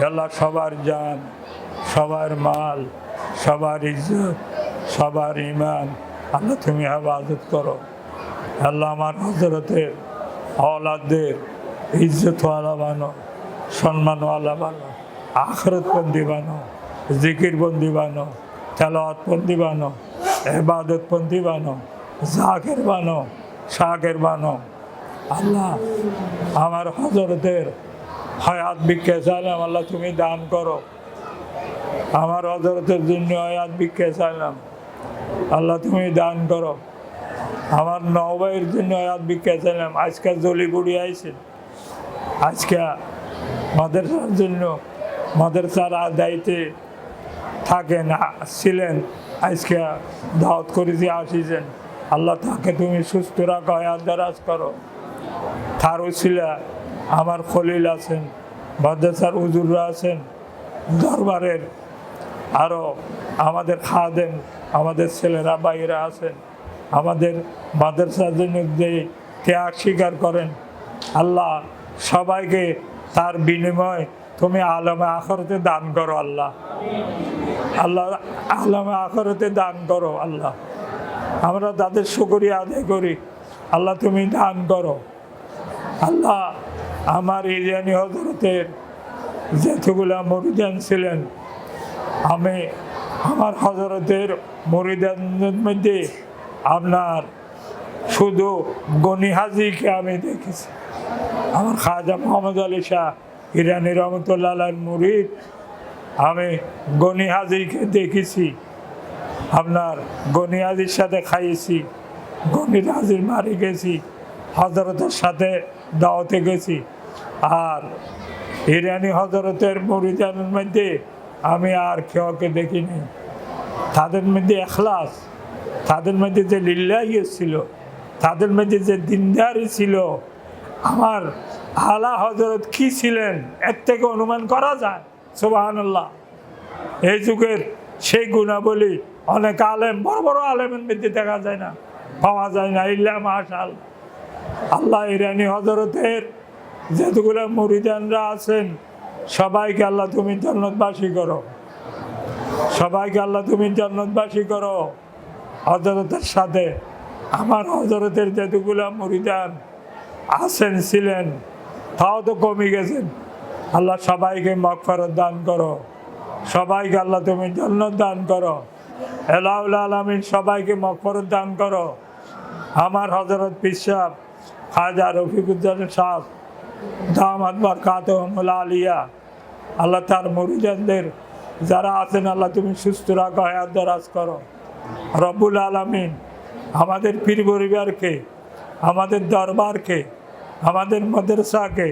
আল্লাহ সবার জান, সবার মাল, সবার ইজ্জত, সবার ঈমান আল্লাহ তুমি হেফাজত করো। আল্লাহ আমার হযরতের औलादদের ইজ্জতওয়ালা বানো, সম্মানওয়ালা বানো, আখিরাতবন্দি বানো, জিকিরবন্দি বানো, তেলাওয়াতবন্দি বানো, ইবাদতবন্দি বানো, জাকির বানো, শাকির বানো। আল্লাহ আমার হযরতের হায়াত ভিক্ষা চাইলাম, আল্লাহ তুমি দান করো। আমার হযরতের জন্য হায়াত ভিক্ষা চাইলাম, আল্লাহ তুমি দান করো। আমার নওবাইয়ের জন্য হায়াত ভিক্ষা চাইলাম। আজকে জলিপুরি আইছে, আজকে মাদ্রাসার জন্য মাদ্রাসার দায়িত্বে থাকেন ছিলেন, আজকে দাওয়াত করেছি আসিছেন। আল্লাহ তাকে তুমি সুস্থ রাখো, হায়াত দারাজ করো। তার উসিলা আমার খলিল আছেন, মাদ্রাসার হুজুররা আছেন, দরবারের আরও আমাদের খাদেম, আমাদের ছেলেরা ভাইয়েরা আছেন, আমাদের মাদ্রাসার জন্য যে ত্যাগ স্বীকার করেন, আল্লাহ সবাইকে তার বিনিময় তুমি আলমে আখরাতে দান করো আল্লাহ। আল্লাহ আলমে আখরাতে দান করো আল্লাহ। আমরা তাদের শুকরিয়া আদায় করি আল্লাহ, তুমি দান করো আল্লাহ। আমার ইরানি হযরতের যতগুলা মুরিদান ছিলেন, আমি আমার হযরতের মুরিদানদের মধ্যে আপনার শুধু গনি হাজিকে আমি দেখেছি। আমার খাজা মোহাম্মদ আলী শাহ ইরানি রহমতুল্লাহ আলাইহির মুরিদ, আমি গনি হাজিকে দেখেছি। আপনার গনি হাজির সাথে খাইয়েছি, গনি হাজির বাড়ি গেছি, হযরতের সাথে দাওয়াতে গেছি। আর ইরানি হযরতের মুরিদানের মধ্যে আমি আর কেউকে দেখিনি। তাদের মধ্যে এখলাস, তাদের মধ্যে যে লিল্লাহি ছিল, তাদের মধ্যে যে দিনদারি ছিল, আমার আলা হযরত কি ছিলেন এর থেকে অনুমান করা যায়। সুবহানাল্লাহ। এই যুগের সেই গুণাবলী অনেক আলেম, বড় বড় আলেমের মধ্যে দেখা যায় না, পাওয়া যায় না। ইল্লা মাশাআল্লাহ। আল্লাহ ইরানি হযরতের যতগুলো মুরিদানরা আছেন সবাইকে আল্লাহ তুমি জান্নাতবাসী করো, সবাইকে আল্লাহ তুমি জান্নাতবাসী করো। হযরতের সাথে আমার হযরতের যতগুলো মুরিদান আছেন ছিলেন, তাও তো কমে গেছেন। আল্লাহ সবাইকে মাগফিরাত দান করো, সবাইকে আল্লাহ তুমি জান্নাত দান করো। এলাউল আলামিন সবাইকে মাগফিরাত দান করো। আমার হযরত পীর সাহেব খাজা রফিকুজ্জামান সাহেব দামাত বরকাতুহুল আলিয়া, আল্লাহ তার মুরিদানদের যারা আছেন আল্লাহ তুমি সুস্থ রাখো, হায়াত দারাজ করো। রব্বুল আলামিন আমাদের পীর পরিবারকে, আমাদের দরবারকে, আমাদের মাদ্রাসাকে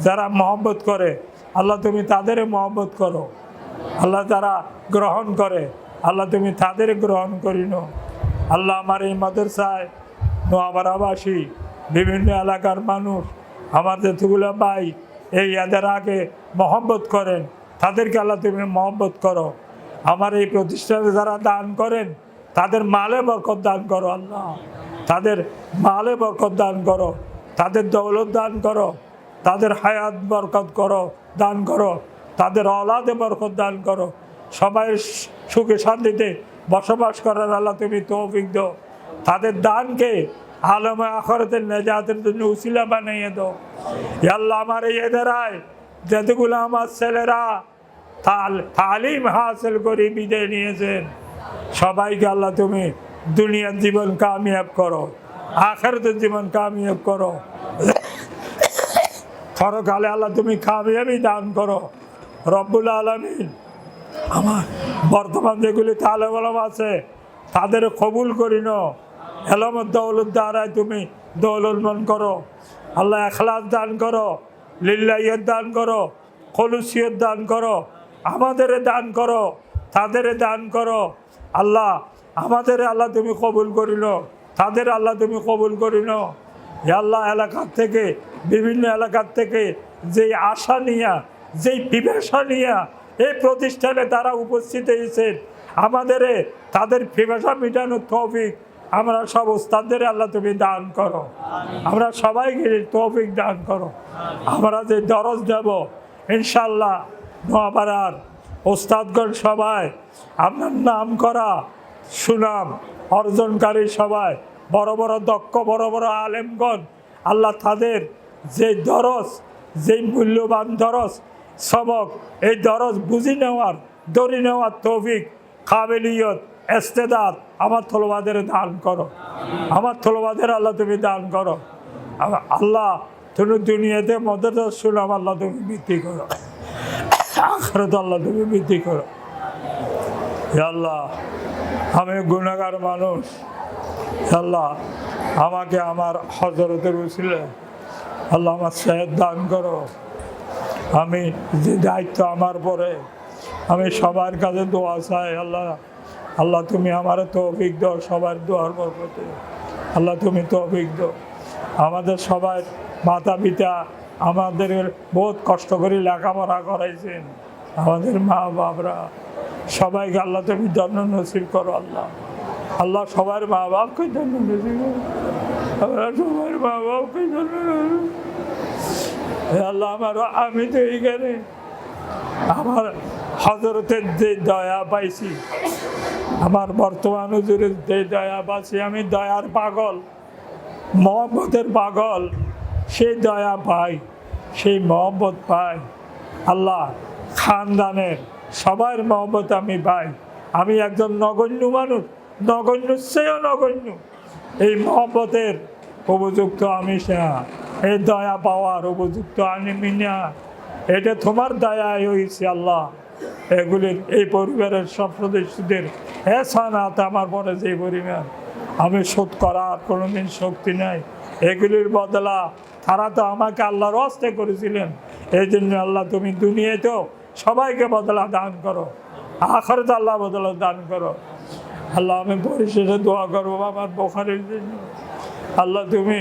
যারা মহব্বত করে আল্লাহ তুমি তাদের মহব্বত করো। আল্লাহ যারা গ্রহণ করে আল্লাহ তুমি তাদের গ্রহণ করিনো। আল্লাহ আমার এই মাদ্রাসায় নোয়াপাড়াবাসী, বিভিন্ন এলাকার মানুষ, আমার যতগুলো ভাই এই এদের আগে মহব্বত করেন তাদেরকে আল্লাহ তুমি মহব্বত করো। আমার এই প্রতিষ্ঠানে যারা দান করেন তাদের মালে বরকত দান করো আল্লাহ, তাদের মালে বরকত দান করো, তাদের দৌলত দান করো, তাদের হায়াত বরকত করো, দান করো, তাদের औलादে বরকত দান করো। সবাই সুখে শান্তিতে বসবাস করার আল্লাহ তুমি তৌফিক দাও। তাদের দানকে আলমে আখিরাতের নেজাতের জন্য উসিলা বানিয়ে দাও। ইয়া আল্লাহ আমার এই এদেরায় যতগুলো আমার ছেলেরা তালিম হাসিল করে বিদায় নিয়েছেন সবাইকে আল্লাহ তুমি দুনিয়ার জীবন কামিয়াব করো, আখিরাতের জীবন কামিয়াব করো। পরকালে আল্লাহ তুমি কামিয়াবি দান করো রব্বুল আলামিন। আমার বর্তমান যেগুলি তালেব ইলম আছে তাদের কবুল করি নাও। এলমের দৌলত দ্বারাই তুমি দৌলতমন করো আল্লাহ। ইখলাস দান করো, লিল্লাহিয়ত দান করো, খুলুসিয়ত দান করো, আমাদের দান করো, তাদের দান করো আল্লাহ। আমাদের আল্লাহ তুমি কবুল করি নাও, তাদের আল্লাহ তুমি কবুল করি নাও। আল্লাহ এলাকার থেকে, বিভিন্ন এলাকার থেকে যেই আশা নিয়া, যেই পিপাসা নিয়া এই প্রতিষ্ঠানে তারা উপস্থিত হয়েছেন, আমাদের তাদের পিপাসা মেটানোর তৌফিক আমরা সব ওস্তাদদের আল্লাহ তুমি দান করো। আমরা সবাইকে তৌফিক দান করো। আমরা যে দরজ দেব ইনশাল্লাহ নোয়াপাড়ার ওস্তাদগণ সবাই আপনার নাম করা সুনাম অর্জনকারী সবাই বড় বড় দক্ষ বড় বড় আলেমগণ আল্লাহ তাদের যে দরজ, যেই মূল্যবান দরজ সবক, এই দরজ বুঝি নেওয়ার, দড়ি নেওয়ার তৌফিক, কাবিলিয়ত, ইস্তেদাদ আমার তলবাদের দান করো। আমার তলবাদের আল্লাহ তুমি দান করো আল্লাহ। তুমি দুনিয়াতে মদের সুনাম আল্লাহ তুমি বৃদ্ধি করো, আখিরাতে আল্লাহ তুমি বৃদ্ধি করো। হে আল্লাহ আমি গুনাহগার মানুষ, আল্লাহ আমাকে আমার হযরতের উসিলায় আল্লাহ আমার সাহেব দান করো। আমি যে দায়িত্ব আমার পরে আমি সবার কাছে দোয়া চাই আল্লাহ। আল্লাহ তুমি আমার তৌফিক দাও, সবার দোয়ার বরকতে আল্লাহ তুমি তৌফিক দাও। আমাদের সবাই মাতা পিতা আমাদের বহুত কষ্ট করে লেখাপড়া করাইছেন, আমাদের মা বাপরা সবাইকে আল্লাহ তুমি জন্য নসিব করো আল্লাহ। আল্লাহ সবার মা বাপকে জন্য নসিব করো, আমরা সবার মা বাপকে জন্য হে আল্লাহ আমি তো এইখানে আমার হযরতের যে দয়া পাইছি, আমার বর্তমান হুজুরের যে দয়া পাইছি, আমি দয়ার পাগল, মহব্বতের পাগল। সেই দয়া পাই, সেই মহব্বত পাই। আল্লাহ খানদানের সবার মহব্বত আমি পাই। আমি একজন নগণ্য মানুষ, নগণ্য চেয়েও নগণ্য। এই মহব্বতের উপযুক্ত আমি না, এই দয়া পাওয়ার উপযুক্ত আমি না। এটা তোমার দয়ায় হয়েছে আল্লাহ। এগুলির এই পরিবারের সব সদস্যদের এহসানাত আমার পরে যে পরিমাণ, আমি শোধ করার কোনোদিন শক্তি নাই। এগুলির বদলা তারা তো আমাকে আল্লাহর হস্তে করেছিলেন। এই জন্য আল্লাহ তুমি দুনিয়াতেও সবাইকে বদলা দান করো, আখিরাতে আল্লাহ বদলা দান করো। আল্লাহ আমি পরিশেষে দোয়া করবো আমার বুখারীর জন্য। আল্লাহ তুমি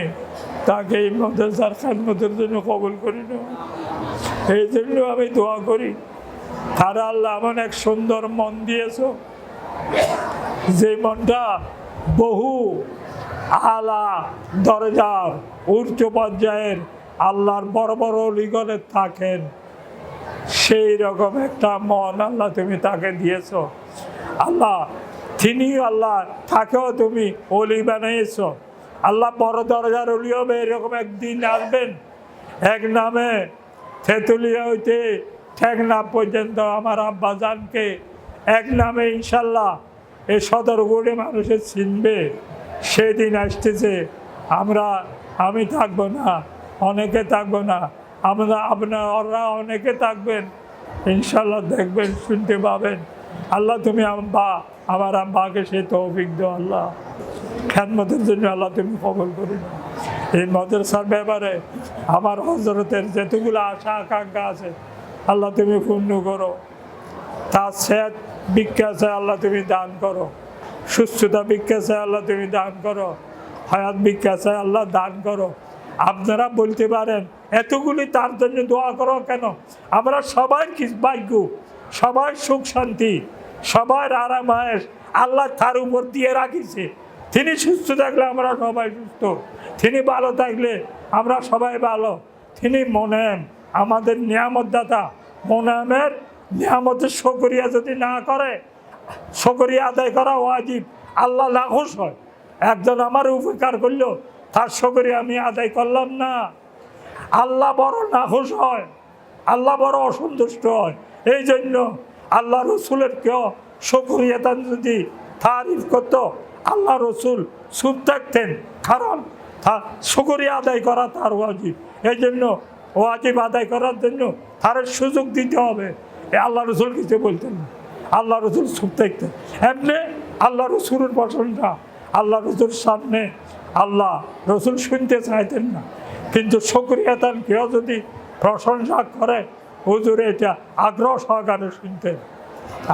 তাকে এই মাদ্রাসার খেদমতের জন্য কবুল করে নাও। এই জন্য আমি দোয়া করি, তারা আল্লাহ এমন এক সুন্দর মন দিয়েছো, যে মনটা বহু আলা দরজার উচ্চ পর্যায়ের আল্লাহর বড় বড় অলিগণে থাকেন, সেই রকম একটা মন আল্লাহ তুমি তাকে দিয়েছো। আল্লাহ তিনি আল্লাহ তাকেও তুমি অলি বানিয়েছো। আল্লাহ বড় দরজার অলি হবে, এরকম একদিন আসবেন। এক নামে তেঁতুলিয়া হইতে ঠেকনাফ পর্যন্ত আমার আব্বাজানকে এক নামে ইনশাল্লাহ এই সদরপুরে মানুষের চিনবে। সেদিন আসতেছে। আমি থাকবো না, অনেকে থাকবো না, আপনারা অনেকে থাকবেন ইনশাল্লাহ, দেখবেন, শুনতে পাবেন। আল্লাহ তুমি আমার আব্বাকে সে তৌফিক দাও। আল্লাহ খেদমতের জন্য আল্লাহ তুমি কবুল করে নাও। এই মাদ্রাসার ব্যাপারে আমার হযরতের যতগুলো আশা আকাঙ্ক্ষা আছে আল্লাহ তুমি পূর্ণ করো। তার সেহত ভিক্ষা চাই আল্লাহ তুমি দান করো, সুস্থতা ভিক্ষা চাই আল্লাহ তুমি দান করো, হায়াত ভিক্ষা চাই আল্লাহ দান করো। আপনারা বলতে পারেন এতগুলি তার জন্য দোয়া করো কেন? আমরা সবাই ভাগ্য, সবাই সুখ শান্তি, সবার আরাম আয়েশ আল্লাহ তার উপর দিয়ে রাখিছে। তিনি সুস্থ থাকলে আমরা সবাই সুস্থ, তিনি ভালো থাকলে আমরা সবাই ভালো। তিনি মোনেম, আমাদের নিয়ামত দাতা। মোনামের নিয়ামতের শুকরিয়া যদি না করে, শুকরিয়া আদায় করা ওয়াজিব। আল্লাহ নাখুশ হয়। একজন আমার উপকার করলো, তার শুকরিয়া আমি আদায় করলাম না, আল্লাহ বড় নাখুশ হয়, আল্লাহ বড় অসন্তুষ্ট হয়। এই জন্য আল্লাহ রসুলের কেউ শুকরিয়া যদি তারিফ করতো, আল্লাহ রসুল চুপ থাকতেন, কারণ শুকরিয়া আদায় করা তার ওয়াজিব। এই জন্য ওয়াজিব আদায় করার জন্য তার সুযোগ দিতে হবে। আল্লাহ রসুল কিছু বলতেন না, আল্লাহ রসুল চুপ থাকতেন। এমনি আল্লাহ রসুলের প্রশংসা আল্লাহ রসুল সামনে আল্লাহ রসুল শুনতে চাইতেন না, কিন্তু শুকরিয়া তার কেউ যদি প্রশংসা করে হুজুর এটা আগ্রহ সহকারে শুনতেন।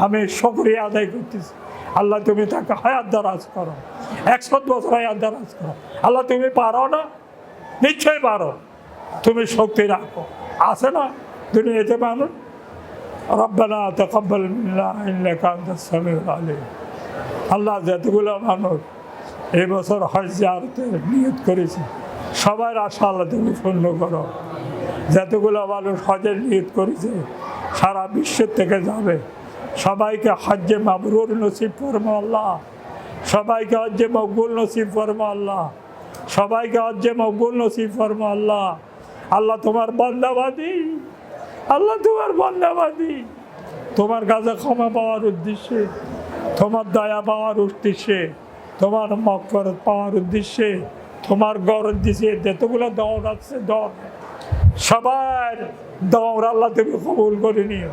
আমি শুকরিয়া আদায় করতেছি। আল্লাহ তুমি তাকে হায়াত দারাজ করো, 100 বছর হায়াত দারাজ করো। আল্লাহ তুমি পারো না? নিশ্চয়ই পারো, তুমি শক্তি রাখো। আছে না দুনিয়াতে মানুষ? রব্বানা তাকাব্বাল মিন্না ইন্নাকা আনতাস সামিউল আলিম। আল্লাহ যতগুলো মানুষ এই বছর হজ জিয়ারতে নিয়ত করেছে, সবার আশা আল্লাহ তুমি পূর্ণ করো। যতগুলো মানুষ হজের নিয়ত করেছে সারা বিশ্বের থেকে যাবে, সবাইকে হজ্জে মাবরুর নসিব ফরমা আল্লাহ, সবাইকে হজ্জে মকবুল নসিব ফরমা আল্লাহ, সবাইকে হজ্জে মকবুল নসিব ফরমা আল্লাহ। আল্লাহ তোমার বান্দাবাদী, আল্লাহ তোমার বান্দাবাদী, তোমার কাছে ক্ষমা পাওয়ার উদ্দেশ্যে, তোমার দয়া পাওয়ার উদ্দেশ্যে, তোমার মগফিরাত পাওয়ার উদ্দেশ্যে, তোমার গরজ দিছে যতগুলো দৌড় আছে দৌড়, সবার দৌড় আল্লাহ তুমি কবুল করে নিও।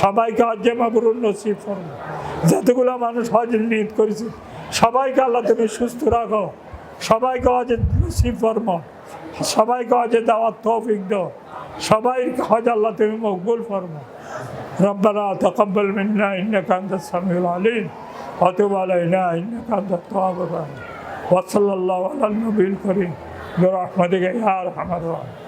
সবাইকে হজ্জে মাবরুর নসিব ফরমা। যতগুলো মানুষ হজের নিয়ত করেছে সবাইকে আল্লাহ তুমি সুস্থ রাখো, সবাইকে হজে নসিব ফরমা, সবাইকে হজে দাওয়াত তৌফিক দাও, সবাইকে হজ আল্লাহ তুমি মকবুল ফরমা। রব্বানা তাকাব্বাল মিন্না ইন্নাকা আনতাস সামিউল আলিম ওয়া তুব আলাইনা ইন্নাকা আনতাত তাওয়াবুর রাহিম। ওয়া সাল্লাল্লাহু আলা নবিয়িল কারীম বিরহমাতিকা ইয়া আরহামার রাহিমিন।